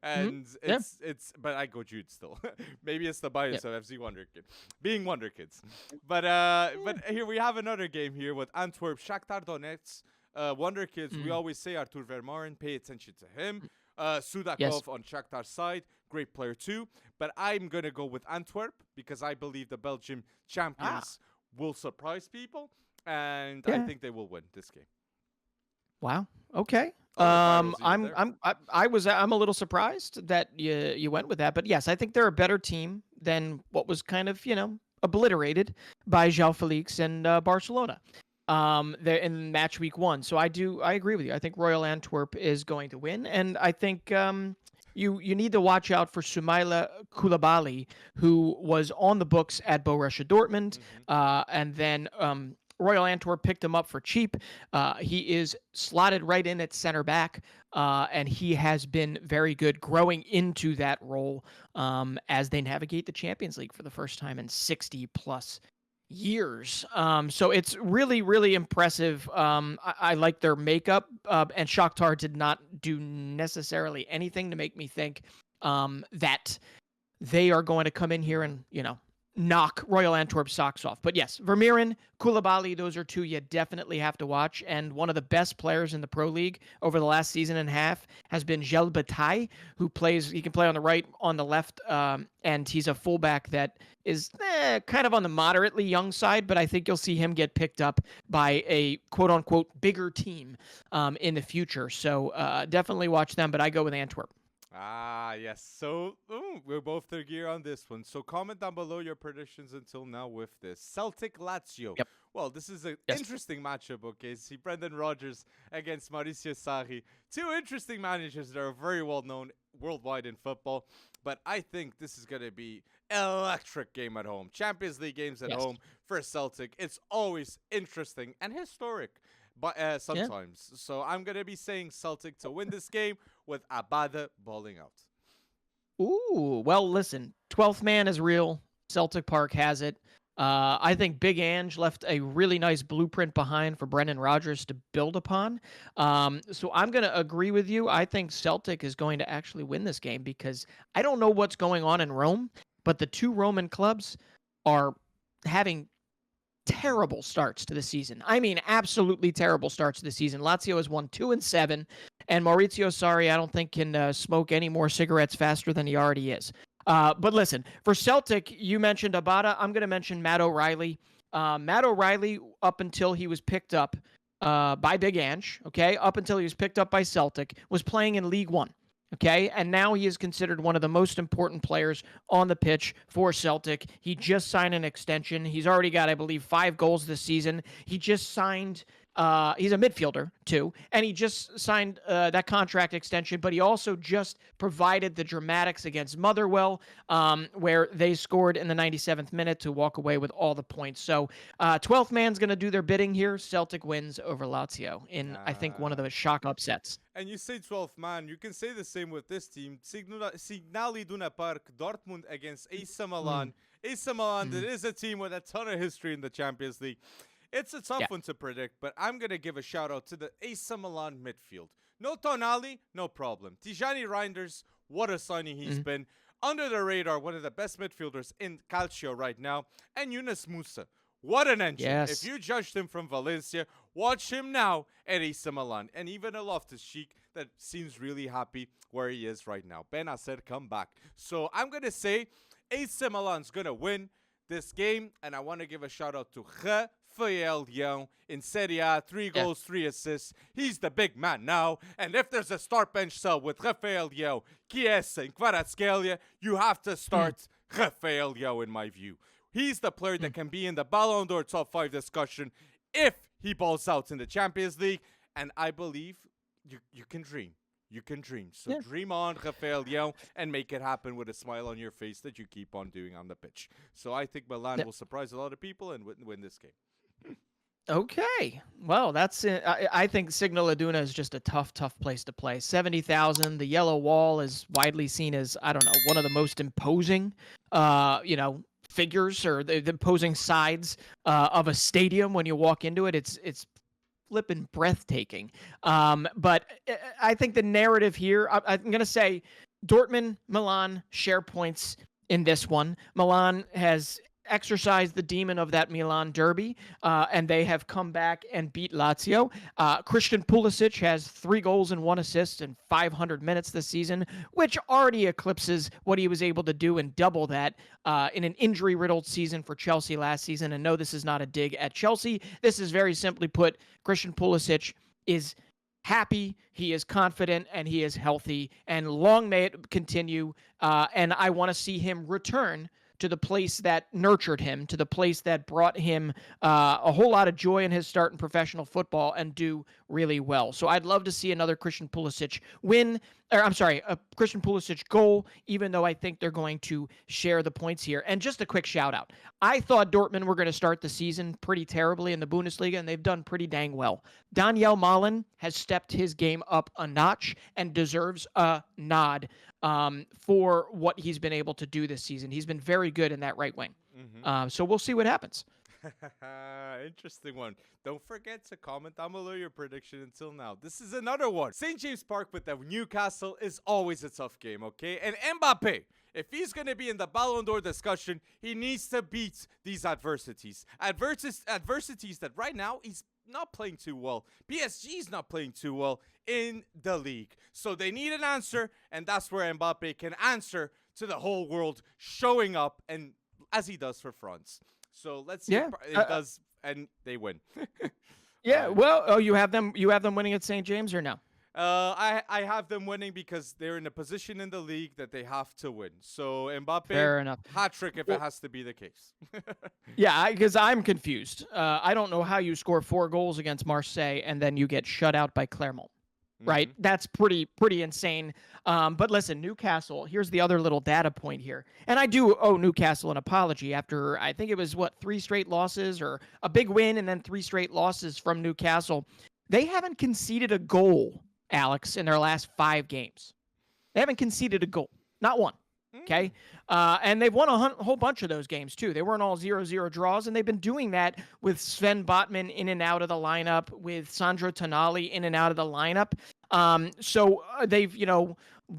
And but I go Jude still. Maybe it's the bias of FC Wonderkid, being Wonderkids. But here we have another game here with Antwerp Shakhtar Donetsk Wonderkids, we always say Artur Vermaelen, pay attention to him. Sudakov Yes. on Shakhtar's side, great player too. But I'm going to go with Antwerp because I believe the Belgium champions will surprise people. And I think they will win this game. Wow. Okay. I'm a little surprised that you went with that, but yes, I think they're a better team than what was kind of, obliterated by João Felix and Barcelona. They're in match week 1. So I agree with you. I think Royal Antwerp is going to win, and I think you need to watch out for Soumaila Koulibaly, who was on the books at Borussia Dortmund, and then Royal Antwerp picked him up for cheap. He is slotted right in at center back, and he has been very good growing into that role as they navigate the Champions League for the first time in 60+ years. So it's really, really impressive. I like their makeup, and Shakhtar did not do necessarily anything to make me think that they are going to come in here and, knock Royal Antwerp's socks off. But yes, Vermeeren, Koulibaly, those are two you definitely have to watch. And one of the best players in the Pro League over the last season and a half has been Gel Bataille, he can play on the right, on the left, and he's a fullback that is kind of on the moderately young side, but I think you'll see him get picked up by a quote-unquote bigger team in the future. So definitely watch them, but I go with Antwerp. Yes. So we're both agree on this one. So comment down below your predictions until now with this. Celtic Lazio. Yep. Well, this is an interesting matchup, okay? See Brendan Rodgers against Mauricio Sarri. Two interesting managers that are very well known worldwide in football. But I think this is going to be electric game at home. Champions League games at home for Celtic. It's always interesting and historic. But sometimes. So I'm going to be saying Celtic to win this game with Abada bowling out. Ooh, well, listen, 12th man is real. Celtic Park has it. I think Big Ange left a really nice blueprint behind for Brendan Rodgers to build upon. So I'm going to agree with you. I think Celtic is going to actually win this game because I don't know what's going on in Rome, but the two Roman clubs are having terrible starts to the season. I mean, absolutely terrible starts to the season. Lazio has won 2-7, and Maurizio Sarri, I don't think, can smoke any more cigarettes faster than he already is. But listen, for Celtic, you mentioned Abada. I'm going to mention Matt O'Reilly. Matt O'Reilly, up until he was picked up by Big Ange, okay, up until he was picked up by Celtic, was playing in League One. Okay, and now he is considered one of the most important players on the pitch for Celtic. He just signed an extension. He's already got, I believe, 5 goals this season. He just signed, he's a midfielder too, and he just signed that contract extension, but he also just provided the dramatics against Motherwell, where they scored in the 97th minute to walk away with all the points. So 12th man's going to do their bidding here. Celtic wins over Lazio in, I think, one of the shock upsets. And you say 12th man, you can say the same with this team. Signal Iduna Park, Dortmund against AC Milan. AC Milan, that is a team with a ton of history in the Champions League. It's a tough one to predict, but I'm going to give a shout out to the AC Milan midfield. No Tonali, no problem. Tijani Reinders, what a signing he's been. Under the radar, one of the best midfielders in Calcio right now. And Yunus Musa. What an engine. Yes. If you judged him from Valencia, watch him now at AC Milan. And even a Loftus-Cheek that seems really happy where he is right now. Benacer, come back. So I'm going to say AC Milan's going to win this game. And I want to give a shout out to Rafael Leão in Serie A. 3 goals, 3 assists. He's the big man now. And if there's a start bench cell with Rafael Leão, Chiesa, and Kvaratskhelia, you have to start Rafael Leão in my view. He's the player that can be in the Ballon d'Or top 5 discussion if he balls out in the Champions League. And I believe you can dream. You can dream. So dream on, Rafael Leão, and make it happen with a smile on your face that you keep on doing on the pitch. So I think Milan will surprise a lot of people and win this game. Okay. Well, that's it. I think Signal Iduna is just a tough place to play. 70,000. The yellow wall is widely seen as, I don't know, one of the most imposing, figures or the imposing sides of a stadium when you walk into it. It's flippin' breathtaking. But I think the narrative here, I'm going to say Dortmund, Milan share points in this one. Milan has exercised the demon of that Milan derby, and they have come back and beat Lazio. Christian Pulisic has 3 goals and 1 assist in 500 minutes this season, which already eclipses what he was able to do and double that in an injury-riddled season for Chelsea last season. And no, this is not a dig at Chelsea. This is very simply put, Christian Pulisic is happy, he is confident, and he is healthy. And long may it continue. And I want to see him return to the place that nurtured him, to the place that brought him a whole lot of joy in his start in professional football and do really well. So I'd love to see another Christian Pulisic a Christian Pulisic goal, even though I think they're going to share the points here. And just a quick shout out. I thought Dortmund were going to start the season pretty terribly in the Bundesliga, and they've done pretty dang well. Daniel Malen has stepped his game up a notch and deserves a nod for what he's been able to do this season. He's been very good in that right wing. So we'll see what happens. Interesting one. Don't forget to comment down below your prediction until now. This is another one. St. James Park with the Newcastle is always a tough game, okay? And Mbappe, if he's going to be in the Ballon d'Or discussion, he needs to beat these adversities. Adversities that right now he's not playing too well. PSG's not playing too well in the league. So they need an answer, and that's where Mbappe can answer to the whole world, showing up, and as he does for France. So let's see if it does, and they win. You have them winning at St. James or no? I have them winning because they're in a position in the league that they have to win. So Mbappe, fair enough. Hat trick if it has to be the case. Because I'm confused. I don't know how you score 4 goals against Marseille and then you get shut out by Clermont. Right? That's pretty insane. But listen, Newcastle, here's the other little data point here. And I do owe Newcastle an apology after, I think it was, 3 straight losses or a big win and then 3 straight losses from Newcastle. They haven't conceded a goal, Alex, in their last 5 games. They haven't conceded a goal. Not one. Okay? And they've won a whole bunch of those games, too. They weren't all 0-0 draws, and they've been doing that with Sven Botman in and out of the lineup, with Sandro Tonali in and out of the lineup. So they've,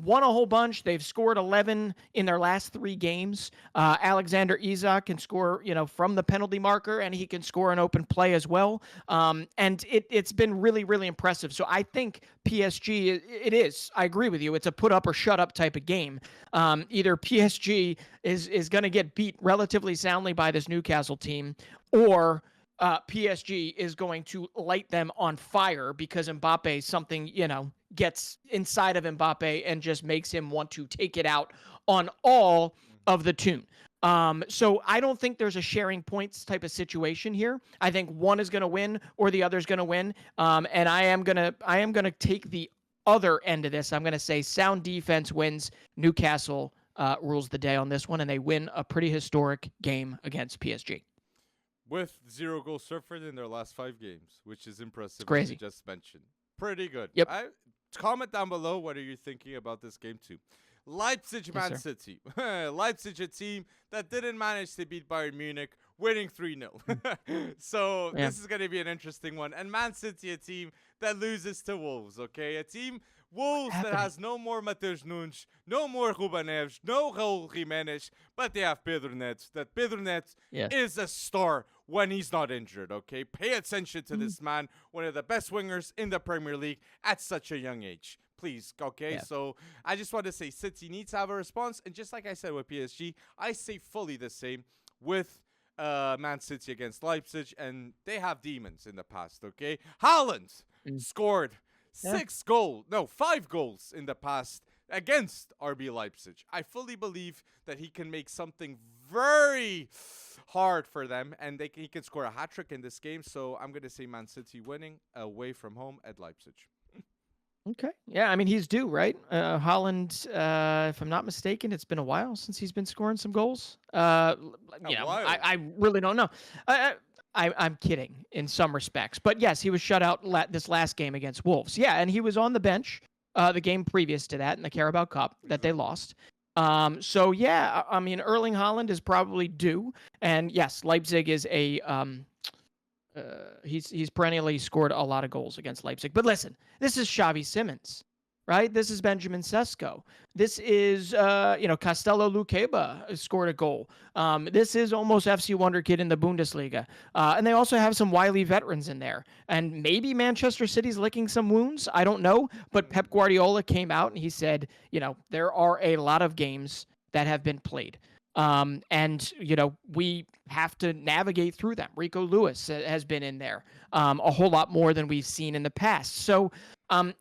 won a whole bunch. They've scored 11 in their last 3 games. Alexander Isak can score, from the penalty marker, and he can score an open play as well. And it's been really, really impressive. So I think PSG, it is. I agree with you. It's a put up or shut up type of game. Either PSG is going to get beat relatively soundly by this Newcastle team, or PSG is going to light them on fire because Mbappe, something, gets inside of Mbappe and just makes him want to take it out on all of the tune. So I don't think there's a sharing points type of situation here. I think one is going to win or the other is going to win. And I am going to take the other end of this. I'm going to say sound defense wins. Newcastle rules the day on this one, and they win a pretty historic game against PSG. With 0 goals suffered in their last 5 games, which is impressive. It's crazy. As you just mentioned. Pretty good. Yep. Comment down below what are you thinking about this game too. Leipzig, Man City. Leipzig, a team that didn't manage to beat Bayern Munich, winning 3-0. So this is going to be an interesting one. And Man City, a team that loses to Wolves, okay? A team, Wolves, that has no more Matheus Nunes, no more Ruben Neves, no Raul Jimenez, but they have Pedro Neto. That Pedro Neto is a star when he's not injured, okay? Pay attention to this man, one of the best wingers in the Premier League at such a young age. Please, okay? So I just want to say City needs to have a response. And just like I said with PSG, I say fully the same with Man City against Leipzig. And they have demons in the past, okay? Haaland scored 5 goals in the past against RB Leipzig. I fully believe that he can make something very hard for them, and he can score a hat-trick in this game. So I'm going to say Man City winning away from home at Leipzig. Okay. Yeah, I mean, he's due, right? Haaland, if I'm not mistaken, it's been a while since he's been scoring some goals. I really don't know. I'm kidding in some respects. But yes, he was shut out this last game against Wolves. Yeah, and he was on the bench the game previous to that in the Carabao Cup that they lost. So, yeah, I mean, Erling Haaland is probably due. And, yes, Leipzig is a he's perennially scored a lot of goals against Leipzig. But listen, this is Xavi Simons. right? This is Benjamin Sesko. This is, Castello Luqueba scored a goal. This is almost FC Wonderkid in the Bundesliga. And they also have some wily veterans in there. And maybe Manchester City's licking some wounds. I don't know. But Pep Guardiola came out and he said, there are a lot of games that have been played. And we have to navigate through them. Rico Lewis has been in there a whole lot more than we've seen in the past. So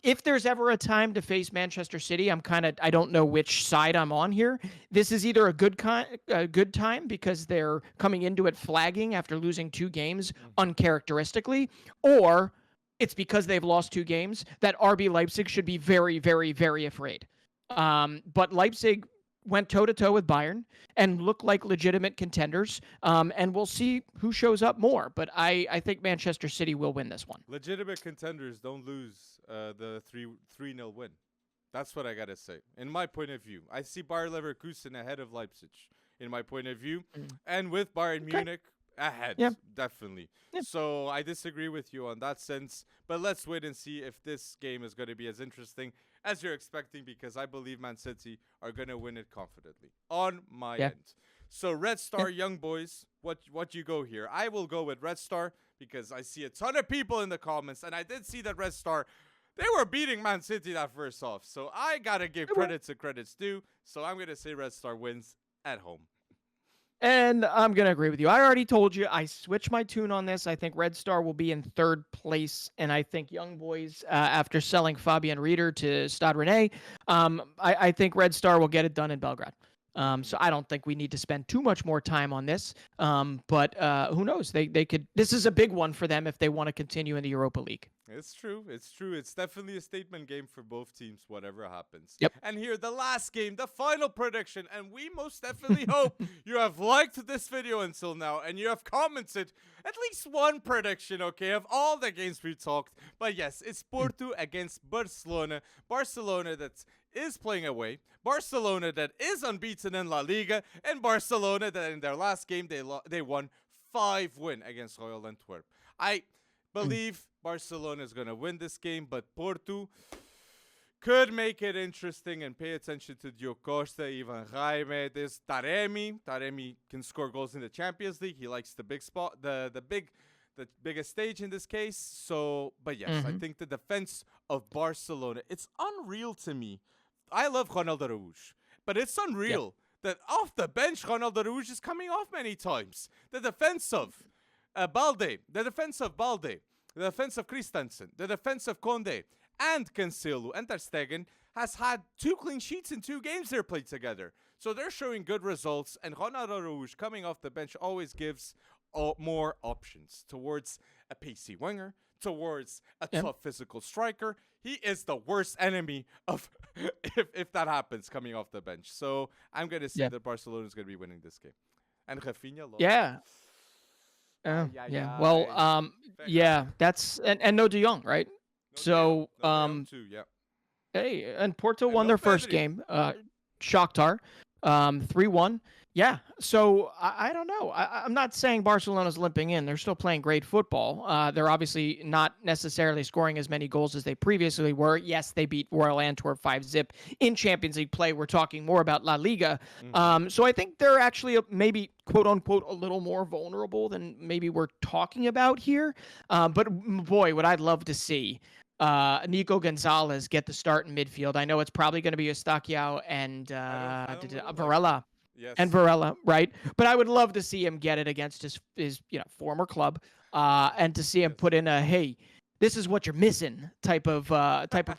if there's ever a time to face Manchester City, I don't know which side I'm on here. This is either a good time because they're coming into it flagging after losing 2 games uncharacteristically, or it's because they've lost 2 games that RB Leipzig should be very, very, very afraid. But Leipzig went toe-to-toe with Bayern and look like legitimate contenders. And we'll see who shows up more. But I think Manchester City will win this one. Legitimate contenders don't lose the 3-0 win. That's what I got to say. In my point of view, I see Bayer Leverkusen ahead of Leipzig, in my point of view. And with Bayern Munich ahead, definitely. Yep. So I disagree with you on that sense. But let's wait and see if this game is going to be as interesting as you're expecting, because I believe Man City are going to win it confidently on my end. So Red Star, Young Boys, what you go here? I will go with Red Star because I see a ton of people in the comments, and I did see that Red Star, they were beating Man City that first off. So I got to give credit to credit's due. So I'm going to say Red Star wins at home. And I'm going to agree with you. I already told you I switched my tune on this. I think Red Star will be in 3rd place. And I think Young Boys, after selling Fabian Rieder to Stade Rennais, I think Red Star will get it done in Belgrade. So I don't think we need to spend too much more time on this. But who knows? They could. This is a big one for them if they want to continue in the Europa League. It's true. It's true. It's definitely a statement game for both teams, whatever happens. Yep. And here, the last game, the final prediction. And we most definitely hope you have liked this video until now and you have commented at least one prediction, okay, of all the games we talked. But yes, it's Porto against Barcelona. Barcelona that is playing away. Barcelona that is unbeaten in La Liga. And Barcelona that in their last game, they won 5-1 against Royal Antwerp. I believe Barcelona is going to win this game, but Porto could make it interesting, and pay attention to Diogo Costa, Ivan Jaime, this Taremi. Taremi can score goals in the Champions League. He likes the big spot, the biggest stage in this case. So, but yes, I think the defense of Barcelona, it's unreal to me. I love Ronaldo Araújo, but it's unreal that off the bench, Ronaldo Araújo is coming off many times. The defense of Balde, the defense of Christensen, the defense of Conde, and Cancelo and Ter Stegen has had 2 clean sheets in 2 games they're played together. So they're showing good results, and Ronaldo Araújo coming off the bench always gives more options towards a pacey winger, towards a tough physical striker. He is the worst enemy of if that happens coming off the bench. So I'm going to say that Barcelona is going to be winning this game. And Rafinha, well, that's and no De Jong, right? So, hey, and Porto won their first game, Shakhtar, 3-1. Yeah, so I don't know. I'm not saying Barcelona's limping in. They're still playing great football. They're obviously not necessarily scoring as many goals as they previously were. Yes, they beat Royal Antwerp 5-0 in Champions League play. We're talking more about La Liga. So I think they're actually maybe, quote-unquote, a little more vulnerable than maybe we're talking about here. But, boy, what I'd love to see Nico Gonzalez get the start in midfield. I know it's probably going to be Eustáquio and Varela. Yes. And Varela, right? But I would love to see him get it against his former club, and to see him put in a, hey, this is what you're missing type of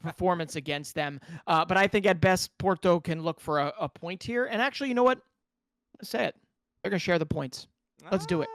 performance against them. But I think at best Porto can look for a point here. And actually, you know what? Say it. They're gonna share the points. Let's do it.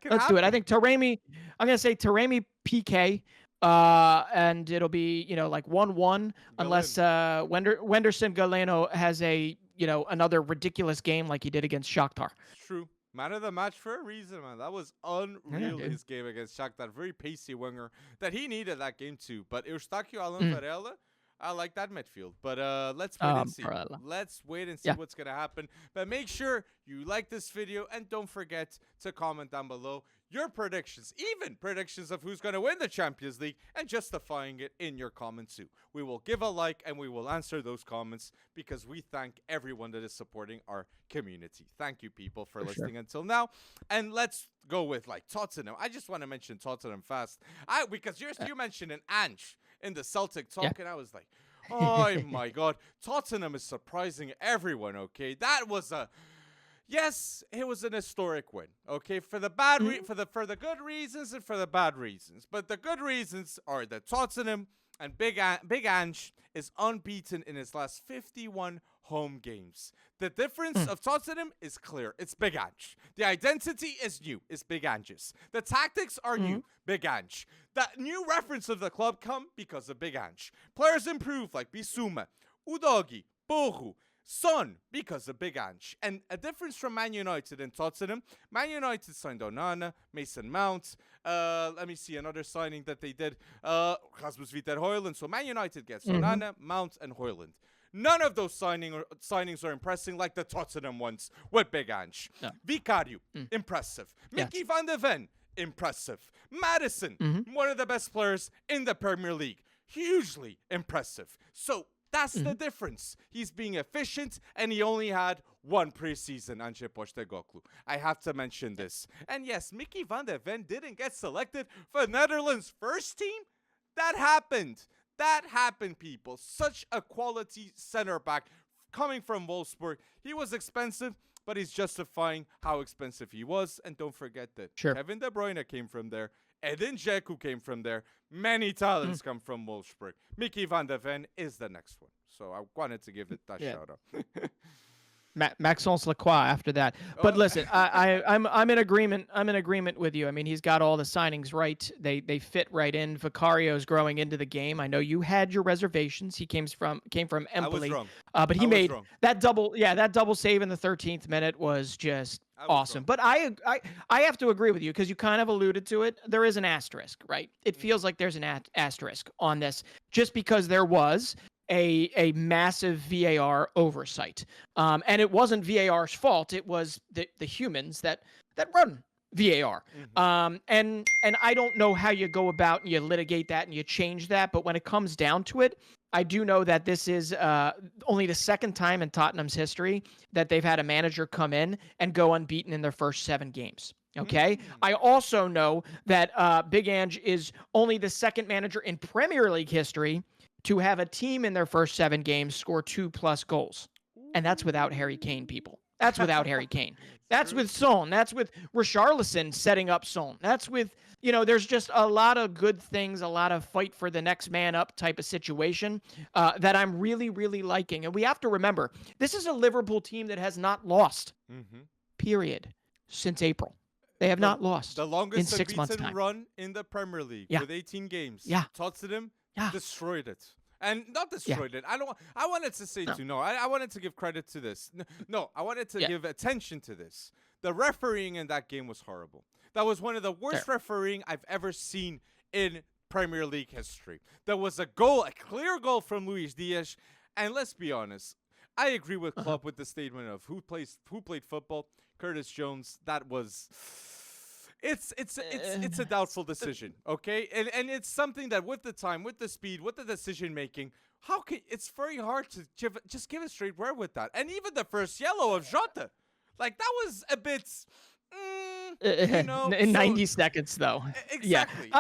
Let's do it. I think Taremi. I'm gonna say Taremi PK. And it'll be like 1-1 unless Wenderson Galeno has a another ridiculous game like he did against Shakhtar. It's true. Man of the match for a reason, man. That was unreal, his game against Shakhtar. Very pacey winger that he needed that game too. But Eustáquio, Alan Varela, I like that midfield, but let's wait and see. Let's wait and see what's gonna happen. But make sure you like this video and don't forget to comment down below your predictions, even predictions of who's gonna win the Champions League, and justifying it in your comments too. We will give a like and we will answer those comments because we thank everyone that is supporting our community. Thank you, people, for listening until now. And let's go with like Tottenham. I just want to mention Tottenham fast, because you mentioned an Ange in the Celtic talk, and I was like, oh my God, Tottenham is surprising everyone. Okay, that was yes, it was an historic win. Okay, for the bad for the good reasons and for the bad reasons. But the good reasons are that Tottenham and Big Ange is unbeaten in his last 51 home games. The difference of Tottenham is clear. It's Big Ange. The identity is new. It's Big Ange's. The tactics are new. Big Ange. The new reference of the club come because of Big Ange. Players improve like Bissouma, Udogi, Bohu, Son because of Big Ange. And a difference from Man United and Tottenham. Man United signed Onana, Mason Mount. Let me see another signing that they did. Rasmus Viter Højlund. So Man United gets Onana, Mount, and Højlund. None of those signings are impressing like the Tottenham ones with Big Ange. No. Vicario, impressive. Mickey van de Ven, impressive. Madison, one of the best players in the Premier League. Hugely impressive. So that's the difference. He's being efficient, and he only had one preseason, Ange Postecoglou. I have to mention this. And yes, Mickey van de Ven didn't get selected for Netherlands' first team. That happened. That happened, people. Such a quality center back coming from Wolfsburg. He was expensive, but he's justifying how expensive he was. And don't forget that Kevin De Bruyne came from there. Edin Dzeko came from there. Many talents come from Wolfsburg. Mickey van de Ven is the next one. So I wanted to give it that shout out. Maxence Lacroix after that. But listen, I'm in agreement. I'm in agreement with you. I mean, he's got all the signings right. They fit right in. Vicario's growing into the game. I know you had your reservations. He came from Empoli. I was wrong. But he made that double save in the 13th minute was just awesome. But I have to agree with you because you kind of alluded to it. There is an asterisk, right? It feels like there's an asterisk on this just because there was a massive VAR oversight. And it wasn't VAR's fault. It was the humans that run VAR. And I don't know how you go about and you litigate that and you change that. But when it comes down to it, I do know that this is only the second time in Tottenham's history that they've had a manager come in and go unbeaten in their first 7 games. Okay. I also know that Big Ange is only the second manager in Premier League history to have a team in their first 7 games score 2+ goals. And that's without Harry Kane, people. That's without Harry Kane. That's with Son. That's with Richarlison setting up Son. That's with, there's just a lot of good things, a lot of fight for the next man up type of situation that I'm really, really liking. And we have to remember, this is a Liverpool team that has not lost, period, since April. They have not lost the longest in 6 months' time. Run in the Premier League with 18 games. Tottenham destroyed it. And not destroyed it. I wanted to say I wanted to give credit to this. No, I wanted to give attention to this. The refereeing in that game was horrible. That was one of the worst refereeing I've ever seen in Premier League history. There was a clear goal from Luis Diaz. And let's be honest, I agree with Klopp with the statement of who played football. Curtis Jones, that was... It's a doubtful decision, okay? And it's something that with the time, with the speed, with the decision making, it's very hard to just give a straight word with that. And even the first yellow of Jota, like that was a bit, in 90 seconds though. Exactly.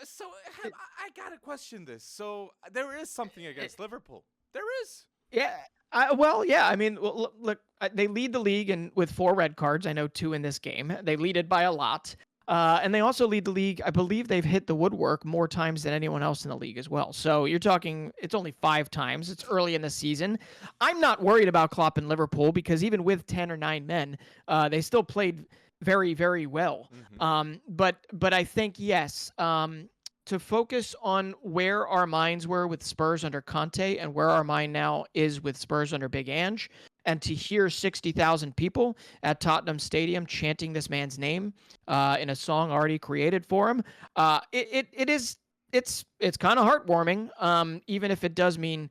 So I gotta question this. So there is something against Liverpool. There is. Yeah. I mean, look, they lead the league with 4 red cards. I know 2 in this game. They lead it by a lot. And they also lead the league. I believe they've hit the woodwork more times than anyone else in the league as well. So you're talking, it's only 5 times. It's early in the season. I'm not worried about Klopp and Liverpool because even with 10 or 9 men, they still played very, very well. But I think, yes, to focus on where our minds were with Spurs under Conte and where our mind now is with Spurs under Big Ange, and to hear 60,000 people at Tottenham Stadium chanting this man's name in a song already created for him, it is it's kind of heartwarming, even if it does mean,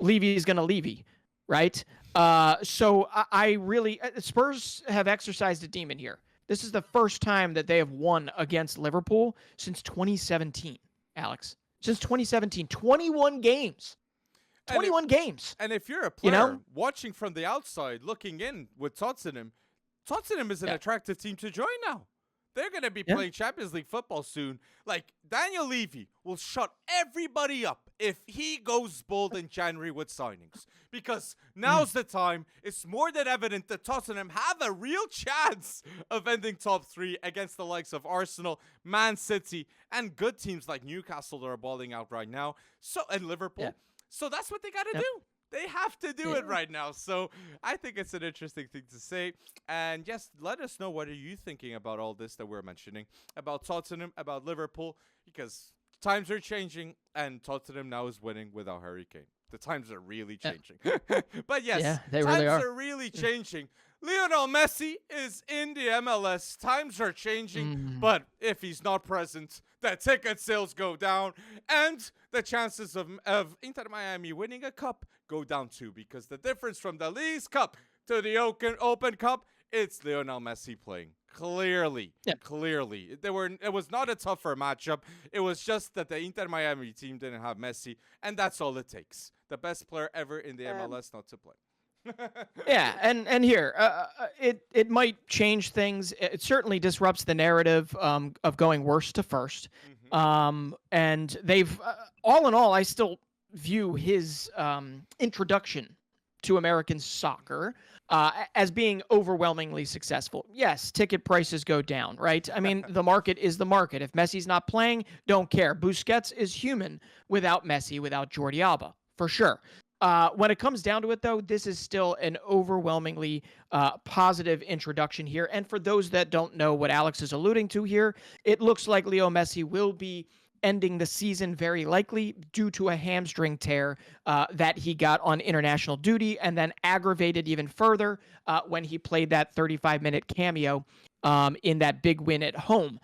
Levy's going to Levy, right? So I really, Spurs have exercised a demon here. This is the first time that they have won against Liverpool since 2017, Alex. Since 2017, 21 games. 21 games. And if you're a player watching from the outside, looking in with Tottenham is an attractive team to join now. They're going to be playing Champions League football soon. Like, Daniel Levy will shut everybody up if he goes bold in January with signings. Because now's the time. It's more than evident that Tottenham have a real chance of ending top 3 against the likes of Arsenal, Man City, and good teams like Newcastle that are balling out right now. And Liverpool. Yeah. So that's what they got to do. They have to do it right now. So I think it's an interesting thing to say. And yes, let us know what are you thinking about all this that we're mentioning, about Tottenham, about Liverpool, because times are changing and Tottenham now is winning without Harry Kane. The times are really changing. But yes, they times really are really changing. Lionel Messi is in the MLS. Times are changing, but if he's not present, the ticket sales go down, and the chances of Inter Miami winning a cup go down too, because the difference from the Leagues Cup to the Open Cup, it's Lionel Messi playing. Clearly. It was not a tougher matchup. It was just that the Inter Miami team didn't have Messi, and that's all it takes. The best player ever in the MLS not to play. and here, it might change things. It certainly disrupts the narrative of going worst to first. And they've, all in all, I still view his introduction to American soccer as being overwhelmingly successful. Yes, ticket prices go down, right? I mean, the market is the market. If Messi's not playing, don't care. Busquets is human without Messi, without Jordi Alba, for sure. When it comes down to it, though, this is still an overwhelmingly positive introduction here. And for those that don't know what Alex is alluding to here, it looks like Leo Messi will be ending the season very likely due to a hamstring tear that he got on international duty, and then aggravated even further when he played that 35-minute cameo in that big win at home.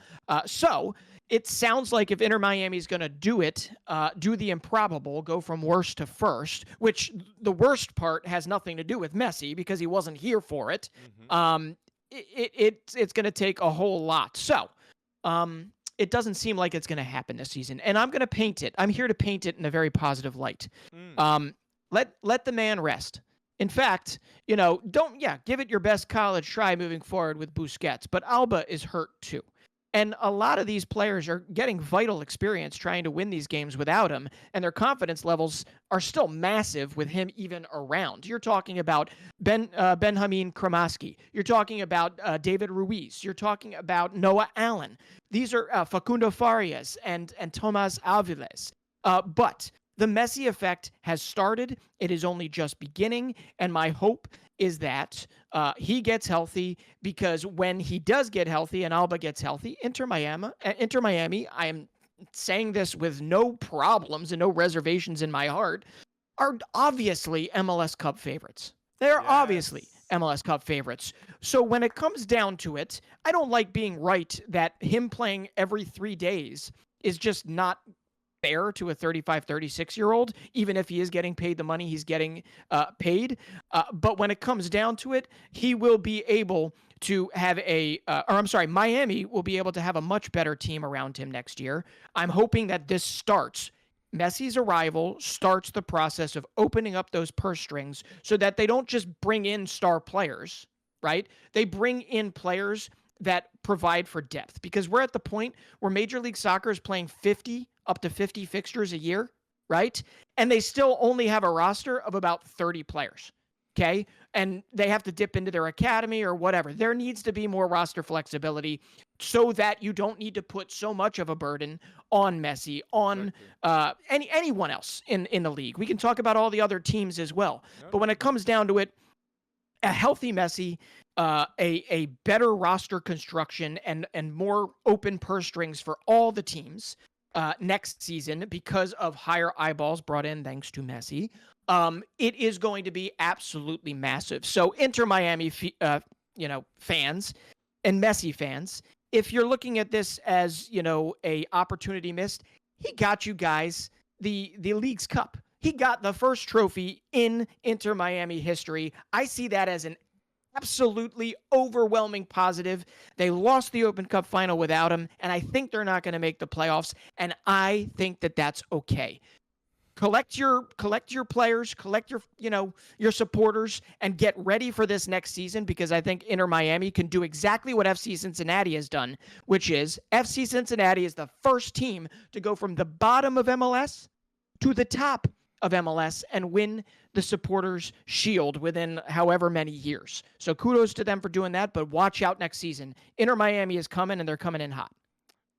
So it sounds like if Inter Miami is going to do it, do the improbable, go from worst to first, which the worst part has nothing to do with Messi because he wasn't here for it. It's going to take a whole lot. So it doesn't seem like it's going to happen this season. And I'm going to paint it. I'm here to paint it in a very positive light. Let the man rest. In fact, give it your best college try moving forward with Busquets. But Alba is hurt too. And a lot of these players are getting vital experience trying to win these games without him, and their confidence levels are still massive with him even around. You're talking about Benjamin Kramaski. You're talking about David Ruiz. You're talking about Noah Allen. These are Facundo Farias and Tomas Alvarez. But the Messi effect has started. It is only just beginning, and my hope is that he gets healthy, because when he does get healthy and Alba gets healthy, Inter Miami, I am saying this with no problems and no reservations in my heart, are obviously MLS Cup favorites. They're obviously MLS Cup favorites. So when it comes down to it, I don't like being right that him playing every 3 days is just not fair to a 35, 36-year-old, even if he is getting paid the money he's getting paid. But when it comes down to it, he will be able to have Miami will be able to have a much better team around him next year. I'm hoping that this starts. Messi's arrival starts the process of opening up those purse strings so that they don't just bring in star players, right? They bring in players that provide for depth, because we're at the point where Major League Soccer is playing up to 50 fixtures a year, right? And they still only have a roster of about 30 players, okay? And they have to dip into their academy or whatever. There needs to be more roster flexibility so that you don't need to put so much of a burden on Messi, on anyone else in the league. We can talk about all the other teams as well. But when it comes down to it, a healthy Messi, a better roster construction, and more open purse strings for all the teams next season because of higher eyeballs brought in thanks to Messi, it is going to be absolutely massive. So Inter Miami, fans and Messi fans, if you're looking at this as, a opportunity missed, he got you guys the League's Cup. He got the first trophy in Inter Miami history. I see that as an absolutely overwhelming positive. They lost the Open Cup final without him, and I think they're not going to make the playoffs, and I think that that's okay. Collect your players, collect your supporters, and get ready for this next season, because I think Inter Miami can do exactly what FC Cincinnati has done, which is FC Cincinnati is the first team to go from the bottom of MLS to the top of MLS and win the Supporters Shield within however many years. So kudos to them for doing that, but watch out next season. Inter Miami is coming, and they're coming in hot.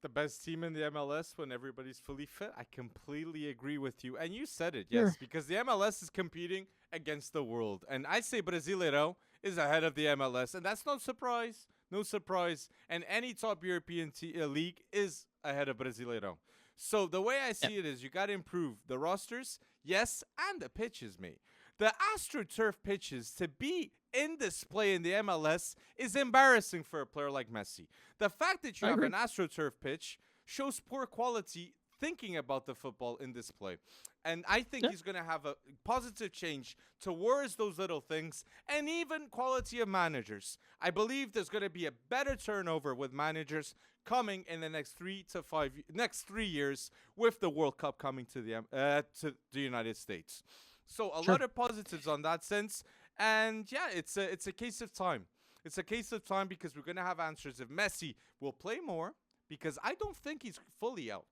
The best team in the MLS when everybody's fully fit. I completely agree with you. And you said it, yes, because the MLS is competing against the world. And I say Brasileiro is ahead of the MLS, and that's no surprise. No surprise. And any top European league is ahead of Brasileiro. So the way I see it is you got to improve the rosters, yes, and the pitches, mate. The AstroTurf pitches to be in display in the MLS is embarrassing for a player like Messi. The fact that you have an AstroTurf pitch shows poor quality thinking about the football in display. And I think he's going to have a positive change towards those little things and even quality of managers. I believe there's going to be a better turnover with managers coming in the next 3 years with the World Cup coming to the United States. So a lot of positives on that sense. And yeah, it's a case of time. It's a case of time because we're going to have answers if Messi will play more, because I don't think he's fully out.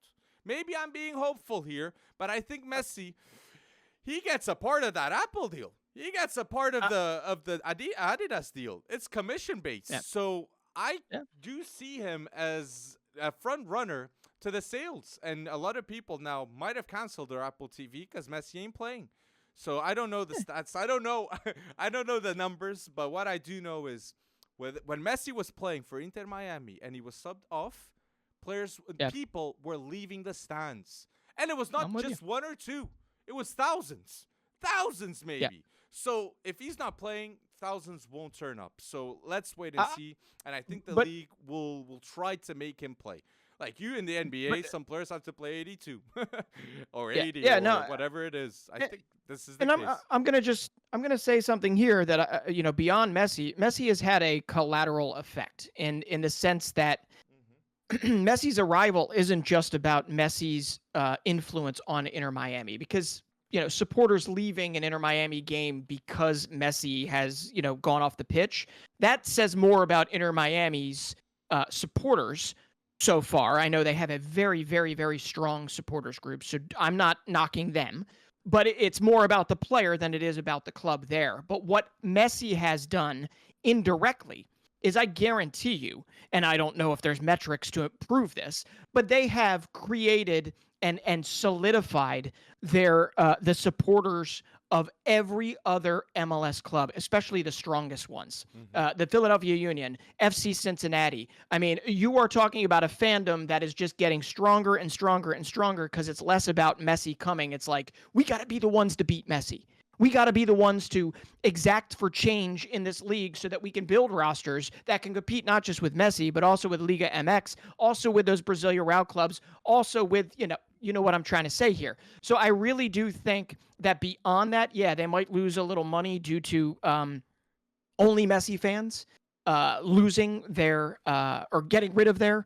Maybe I'm being hopeful here, but I think Messi, he gets a part of that Apple deal. He gets a part of the Adidas deal. It's commission based. Yeah. So I do see him as a front runner to the sales. And a lot of people now might have canceled their Apple TV because Messi ain't playing. So I don't know the stats. I don't know I don't know the numbers, but what I do know is when Messi was playing for Inter Miami and he was subbed off, people were leaving the stands. And it was not just one or two. It was thousands. Thousands maybe. Yeah. So if he's not playing, thousands won't turn up. So let's wait and see. And I think the league will try to make him play. Like you in the NBA, some players have to play 82 or 80 or whatever it is. I think this is the case. I'm gonna say something here that beyond Messi has had a collateral effect in the sense that Messi's arrival isn't just about Messi's influence on Inter Miami, because supporters leaving an Inter Miami game because Messi has gone off the pitch, that says more about Inter Miami's supporters. So far, I know they have a very, very, very strong supporters group, so I'm not knocking them, but it's more about the player than it is about the club there. But what Messi has done indirectly is, I guarantee you, and I don't know if there's metrics to prove this, but they have created and solidified their the supporters of every other MLS club, especially the strongest ones. The Philadelphia Union, FC Cincinnati. I mean, you are talking about a fandom that is just getting stronger and stronger and stronger because it's less about Messi coming. It's like, we got to be the ones to beat Messi. We got to be the ones to exact for change in this league so that we can build rosters that can compete not just with Messi, but also with Liga MX, also with those Brasilia Real clubs, also with, you know what I'm trying to say here. So I really do think that beyond that, they might lose a little money due to only Messi fans losing their or getting rid of their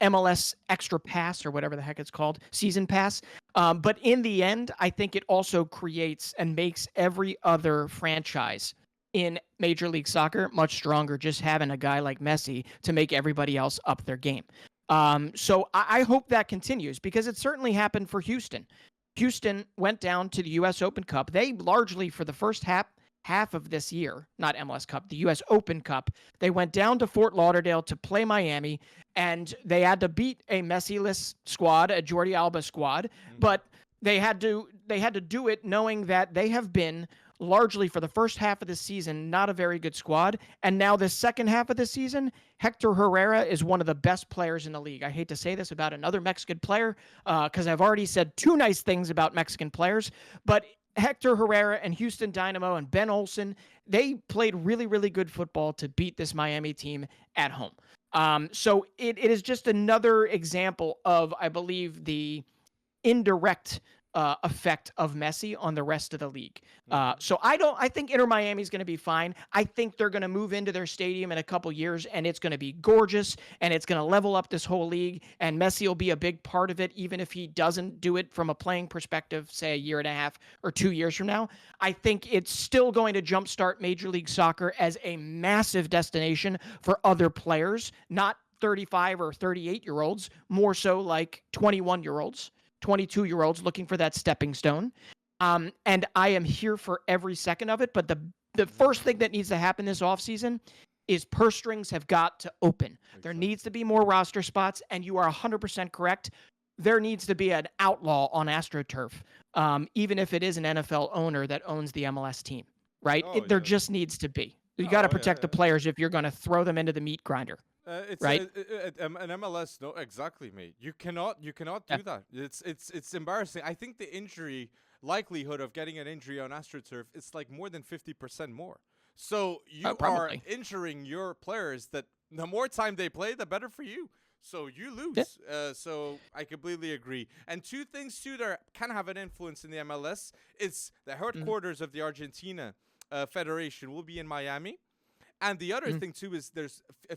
MLS Extra Pass or whatever the heck it's called, season pass. But in the end, I think it also creates and makes every other franchise in Major League Soccer much stronger, just having a guy like Messi to make everybody else up their game. So I hope that continues, because it certainly happened for Houston. Houston went down to the U.S. Open Cup. They largely, for the first half of this year, not MLS Cup, the U.S. Open Cup, they went down to Fort Lauderdale to play Miami, and they had to beat a Messi-less squad, a Jordi Alba squad, but they had to do it knowing that they have been largely for the first half of the season not a very good squad, and now the second half of the season, Hector Herrera is one of the best players in the league. I hate to say this about another Mexican player because I've already said two nice things about Mexican players, but Hector Herrera and Houston Dynamo and Ben Olsen, they played really, really good football to beat this Miami team at home. So it is just another example of, I believe, the indirect effect of Messi on the rest of the league. So I think Inter Miami is going to be fine. I think they're going to move into their stadium in a couple years, and it's going to be gorgeous, and it's going to level up this whole league, and Messi will be a big part of it, even if he doesn't do it from a playing perspective, say a year and a half or 2 years from now. I think it's still going to jumpstart Major League Soccer as a massive destination for other players, not 35 or 38-year-olds, more so like 21-year-olds. 22-year-olds looking for that stepping stone. And I am here for every second of it. But the first thing that needs to happen this offseason is purse strings have got to open. Exactly. There needs to be more roster spots. And you are 100% correct. There needs to be an outlaw on AstroTurf, even if it is an NFL owner that owns the MLS team, right? There just needs to be. You got to protect the players if you're going to throw them into the meat grinder. It's right? An MLS. No, exactly, mate. You cannot do that. It's embarrassing. I think the injury likelihood of getting an injury on AstroTurf is like more than 50% more. So you are injuring your players. That the more time they play, the better for you. So you lose. Yeah. So I completely agree. And two things too that can have an influence in the MLS is the headquarters of the Argentina Federation will be in Miami. And the other thing, too, is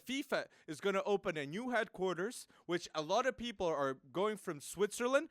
FIFA is going to open a new headquarters, which a lot of people are going from Switzerland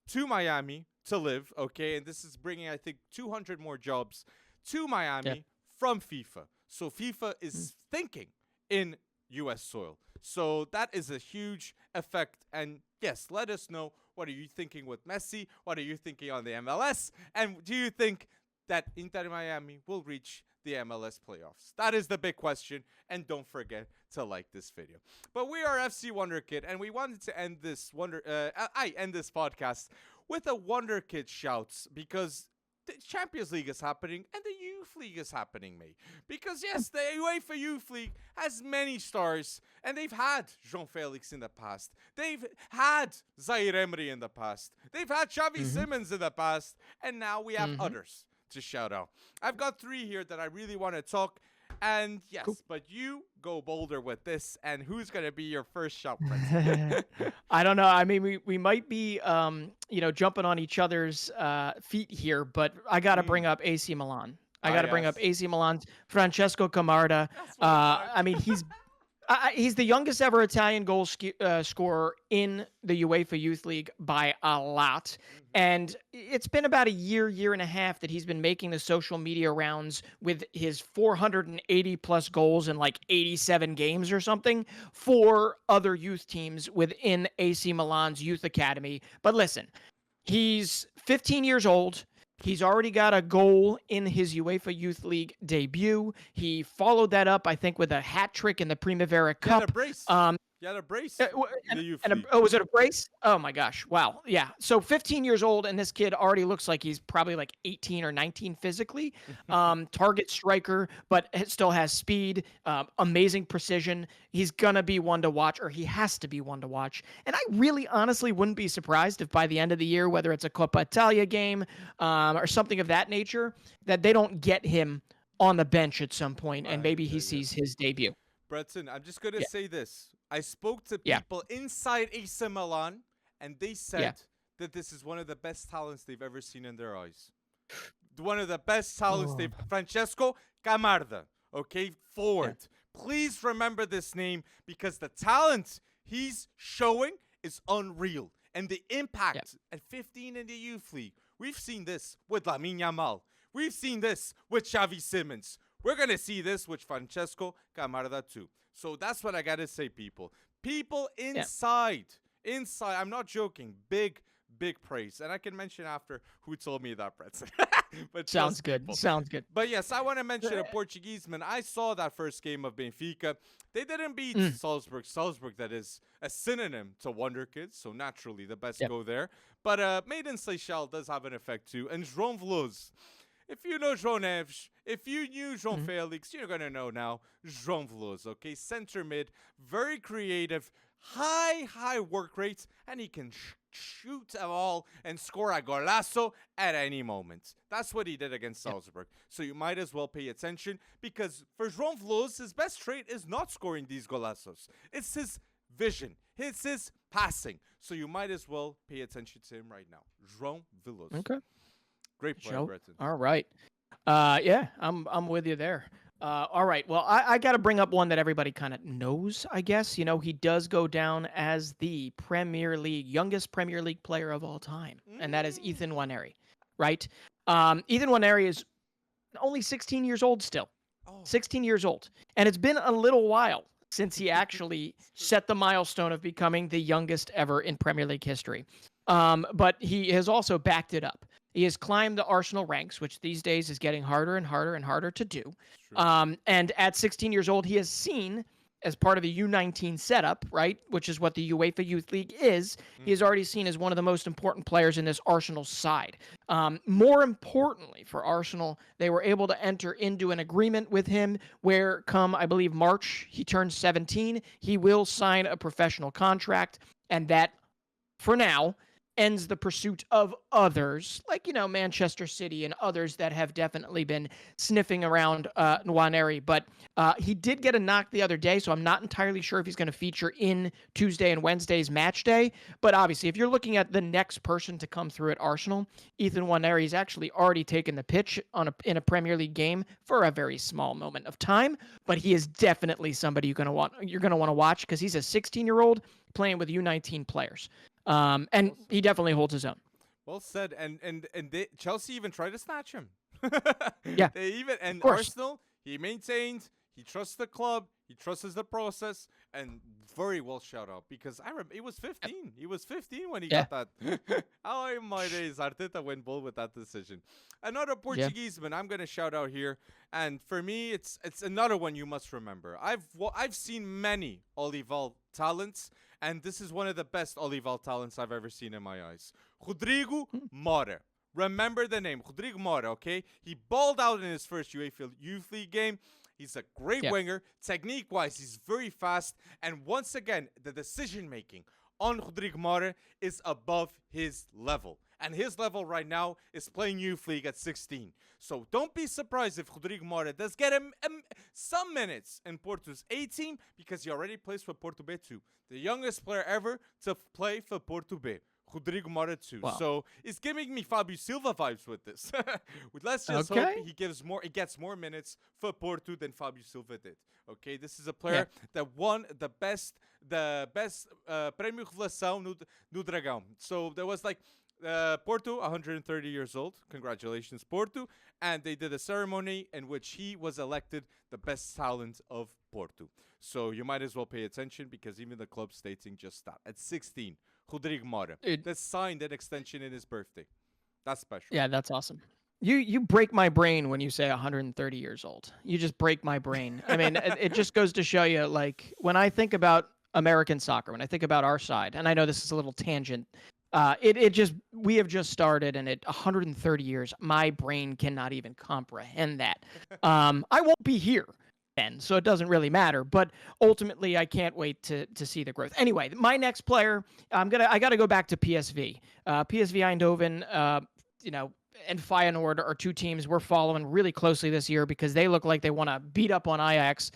to Miami to live, okay? And this is bringing, I think, 200 more jobs to Miami from FIFA. So FIFA is thinking in U.S. soil. So that is a huge effect. And, yes, let us know, what are you thinking with Messi? What are you thinking on the MLS? And do you think that Inter Miami will reach the MLS playoffs? That is the big question, and don't forget to like this video. But we are FC Wonderkid, and we wanted to end this end this podcast with a Wonderkid shouts, because the Champions League is happening and the Youth League is happening, mate. Because yes, the UEFA Youth League has many stars, and they've had João Felix in the past. They've had Zaire Emery in the past. They've had Xavi Simons in the past, and now we have others to shout out. I've got 3 here that I really want to talk, and yes, but you go bolder with this, and who's going to be your first shout, Prince? I don't know. I mean, we might be, jumping on each other's feet here, but I got to bring up AC Milan. I got to bring up AC Milan's Francesco Camarda. I mean, he's the youngest ever Italian goal scorer in the UEFA Youth League by a lot. And it's been about a year and a half that he's been making the social media rounds with his 480 plus goals in like 87 games or something for other youth teams within AC Milan's youth academy. But listen, he's 15 years old. He's already got a goal in his UEFA Youth League debut. He followed that up, I think, with a hat trick in the Primavera Cup. Yeah, a brace. Yeah, a brace. Was it a brace? Oh my gosh! Wow. Yeah. So 15 years old, and this kid already looks like he's probably like 18 or 19 physically. Target striker, but still has speed, amazing precision. He's gonna be one to watch, or he has to be one to watch. And I really, honestly, wouldn't be surprised if by the end of the year, whether it's a Coppa Italia game or something of that nature, that they don't get him on the bench at some point, and maybe he sees his debut. Breton, I'm just gonna say this. I spoke to people inside AC Milan, and they said that this is one of the best talents they've ever seen in their eyes. One of the best talents they've... Francesco Camarda, okay? Forward. Please remember this name, because the talent he's showing is unreal. And the impact at 15 in the Youth League. We've seen this with Lamine Yamal. We've seen this with Xavi Simons. We're going to see this with Francesco Camarda too. So that's what I got to say, people. People inside, I'm not joking, big praise. And I can mention after who told me that, Brett. But Sounds good. But yes, I want to mention a Portuguese man. I saw that first game of Benfica. They didn't beat Salzburg. Salzburg, that is a synonym to Wonderkids, so naturally the best go there. But Maiden Seychelles does have an effect too. And João Veloso. If you know João Neves, If you knew João Felix, you're going to know now João Veloso, okay? Center mid, very creative, high work rates, and he can shoot a ball and score a golazo at any moment. That's what he did against Salzburg. So you might as well pay attention, because for João Veloso, his best trait is not scoring these golazos. It's his vision. It's his passing. So you might as well pay attention to him right now. João Veloso. Okay. Great player, Breton. All right. Yeah, I'm with you there. All right. Well, I got to bring up one that everybody kind of knows, I guess. You know, he does go down as the youngest Premier League player of all time, and that is Ethan Nwaneri, right? Ethan Nwaneri is only 16 years old still. 16 years old. And it's been a little while since he actually set the milestone of becoming the youngest ever in Premier League history. But he has also backed it up. He has climbed the Arsenal ranks, which these days is getting harder and harder and harder to do. And at 16 years old, he has seen, as part of the U19 setup, right, which is what the UEFA Youth League is, he is already seen as one of the most important players in this Arsenal side. More importantly for Arsenal, they were able to enter into an agreement with him where come, I believe, March, he turns 17, he will sign a professional contract, and that, for now, ends the pursuit of others, like, you know, Manchester City and others that have definitely been sniffing around Nwaneri. But he did get a knock the other day, so I'm not entirely sure if he's going to feature in Tuesday and Wednesday's match day. But obviously, if you're looking at the next person to come through at Arsenal, Ethan Nwaneri's actually already taken the pitch in a Premier League game for a very small moment of time. But he is definitely somebody you're going to want to watch, because he's a 16-year-old playing with U19 players. And he definitely holds his own. Well said. And Chelsea even tried to snatch him. Yeah. Arsenal, he maintained, he trusts the club, he trusts the process, and very well shout out, because I remember he was 15. He was 15 when he got that. How my days Arteta went bold with that decision. Another Portuguese man I'm gonna shout out here, and for me it's another one you must remember. I've seen many Olival talents, and this is one of the best Olival talents I've ever seen in my eyes. Rodrigo Mora. Remember the name, Rodrigo Mora, okay? He balled out in his first UEFA Youth League game. He's a great winger. Technique-wise, he's very fast. And once again, the decision-making on Rodrigo Mora is above his level. And his level right now is playing Youth League at 16. So don't be surprised if Rodrigo Mora does get him some minutes in Porto's A team, because he already plays for Porto B2. The youngest player ever to play for Porto B. Rodrigo Mora too. Wow. So it's giving me Fabio Silva vibes with this. Let's just hope he gets more minutes for Porto than Fabio Silva did. Okay, this is a player that won the best Prêmio Revelação no Dragão. So there was like Porto, 130 years old. Congratulations, Porto. And they did a ceremony in which he was elected the best talent of Porto. So you might as well pay attention, because even the club stating just that. At 16, Rodrigo Mora. They signed an extension in his birthday. That's special. Yeah, that's awesome. You break my brain when you say 130 years old. You just break my brain. I mean, it just goes to show you, like, when I think about American soccer, when I think about our side, and I know this is a little tangent, we have just started, and at 130 years, my brain cannot even comprehend that. I won't be here then, so it doesn't really matter. But ultimately, I can't wait to see the growth. Anyway, my next player, I got to go back to PSV. PSV Eindhoven, and Feyenoord are two teams we're following really closely this year, because they look like they want to beat up on Ajax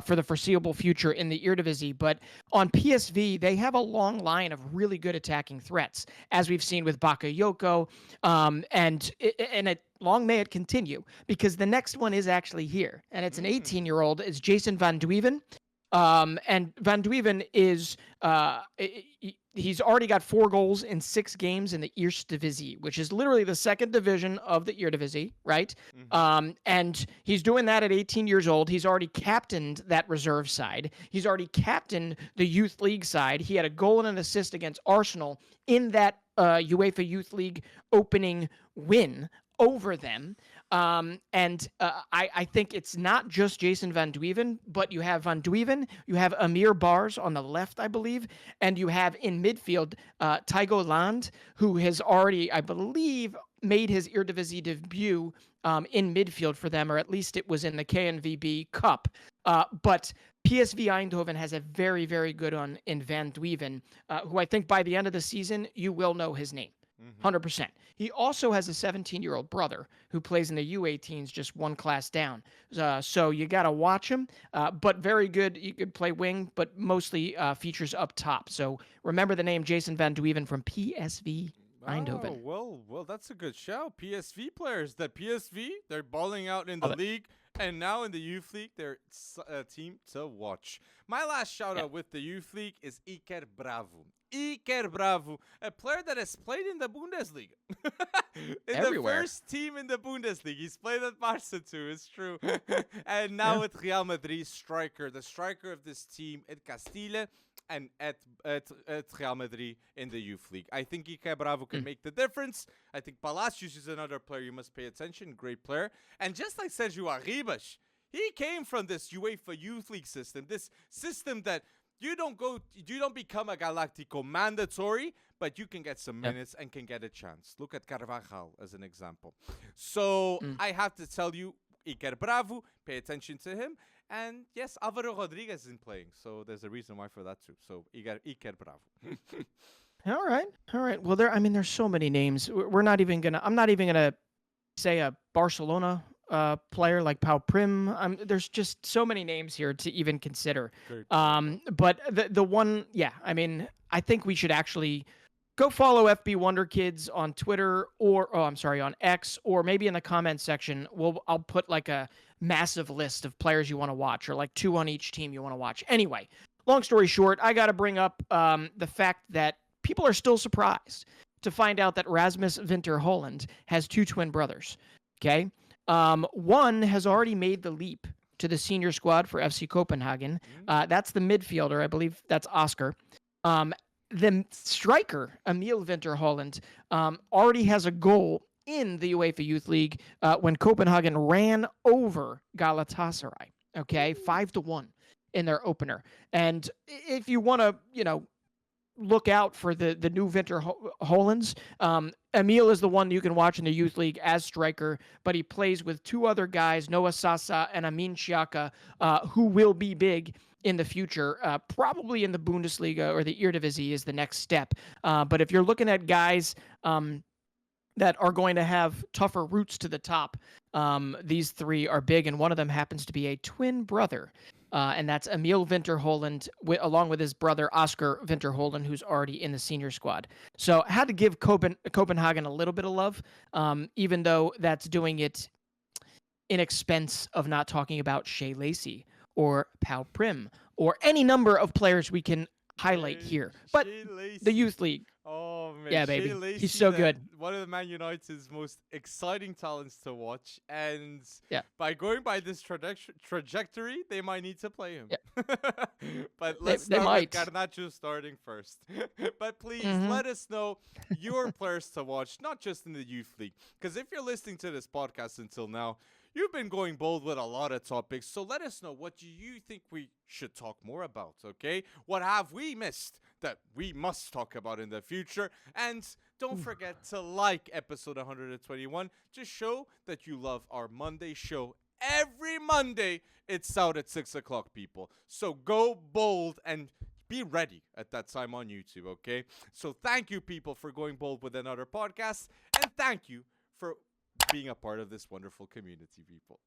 for the foreseeable future in the Eredivisie. But on PSV, they have a long line of really good attacking threats, as we've seen with Bakayoko, and long may it continue, because the next one is actually here, and it's an 18-year-old. It's Jason Van Duiven. And Van Duiven is he's already got 4 goals in 6 games in the Eredivisie, which is literally the second division of the Eredivisie, right? And he's doing that at 18 years old. He's already captained that reserve side. He's already captained the Youth League side. He had a goal and an assist against Arsenal in that UEFA Youth League opening win over them. I think it's not just Jason Van Duiven, but you have Van Duiven, you have Amir Bars on the left, I believe, and you have in midfield Tygo Land, who has already, I believe, made his Eredivisie debut in midfield for them, or at least it was in the KNVB Cup. But PSV Eindhoven has a very, very good one in Van Duiven, who I think by the end of the season, you will know his name. 100%. He also has a 17-year-old brother who plays in the U18s, just one class down. So you got to watch him, but very good. You could play wing, but mostly features up top. So remember the name Jason Van Duiven from PSV Eindhoven. Oh, well, that's a good shout. PSV players. That PSV, they're balling out in the league, and now in the youth league, they're a team to watch. My last shout out with the youth league is Iker Bravo. Iker Bravo, a player that has played in the Bundesliga. Everywhere. The first team in the Bundesliga. He's played at Barca too, it's true. And now with Real Madrid, the striker of this team at Castile and at Real Madrid in the youth league. I think Iker Bravo can make the difference. I think Palacios is another player you must pay attention. Great player. And just like Sergio Arribas, he came from this UEFA Youth League system. This system that you don't become a Galactico mandatory, but you can get some minutes and can get a chance. Look at Carvajal as an example. So I have to tell you, Iker Bravo, pay attention to him. And yes, Alvaro Rodriguez isn't playing, so there's a reason why for that too. So Iker Bravo. All right. Well, there's so many names. I'm not even gonna say a Barcelona player like Pau Prim. There's just so many names here to even consider. But the one, I think we should actually go follow FB Wonderkids on Twitter on X, or maybe in the comments section. I'll put like a massive list of players you want to watch, or like 2 on each team you want to watch. Anyway, long story short, I got to bring up the fact that people are still surprised to find out that Rasmus Winter Holland has 2 twin brothers. Okay. One has already made the leap to the senior squad for FC Copenhagen. That's the midfielder. I believe that's Oscar. The striker, Emil Winter Holland, already has a goal in the UEFA Youth League when Copenhagen ran over Galatasaray. Okay, 5-1 in their opener. And if you want to, look out for the new Winter Hollands. Emil is the one you can watch in the youth league as striker, but he plays with 2 other guys, Noah Sasa and Amin Xhaka, who will be big in the future, probably in the Bundesliga or the Eredivisie is the next step. But if you're looking at guys that are going to have tougher routes to the top, these 3 are big, and one of them happens to be a twin brother. And that's Emil Winter Holland, along with his brother Oscar Winter Holland, who's already in the senior squad. So I had to give Copenhagen a little bit of love, even though that's doing it in expense of not talking about Shea Lacey or Pau Prim or any number of players we can highlight here. But the youth league. Oh, man. Yeah, baby. He's so good. One of the Man United's most exciting talents to watch. And by going by this trajectory, they might need to play him. Yeah. But let's start with Garnacho starting first. But please, let us know your players to watch, not just in the youth league. Because if you're listening to this podcast until now, you've been going bold with a lot of topics, so let us know, what do you think we should talk more about, okay? What have we missed that we must talk about in the future? And don't forget to like episode 121 to show that you love our Monday show. Every Monday, it's out at 6 o'clock, people. So go bold and be ready at that time on YouTube, okay? So thank you, people, for going bold with another podcast, and thank you for being a part of this wonderful community, people.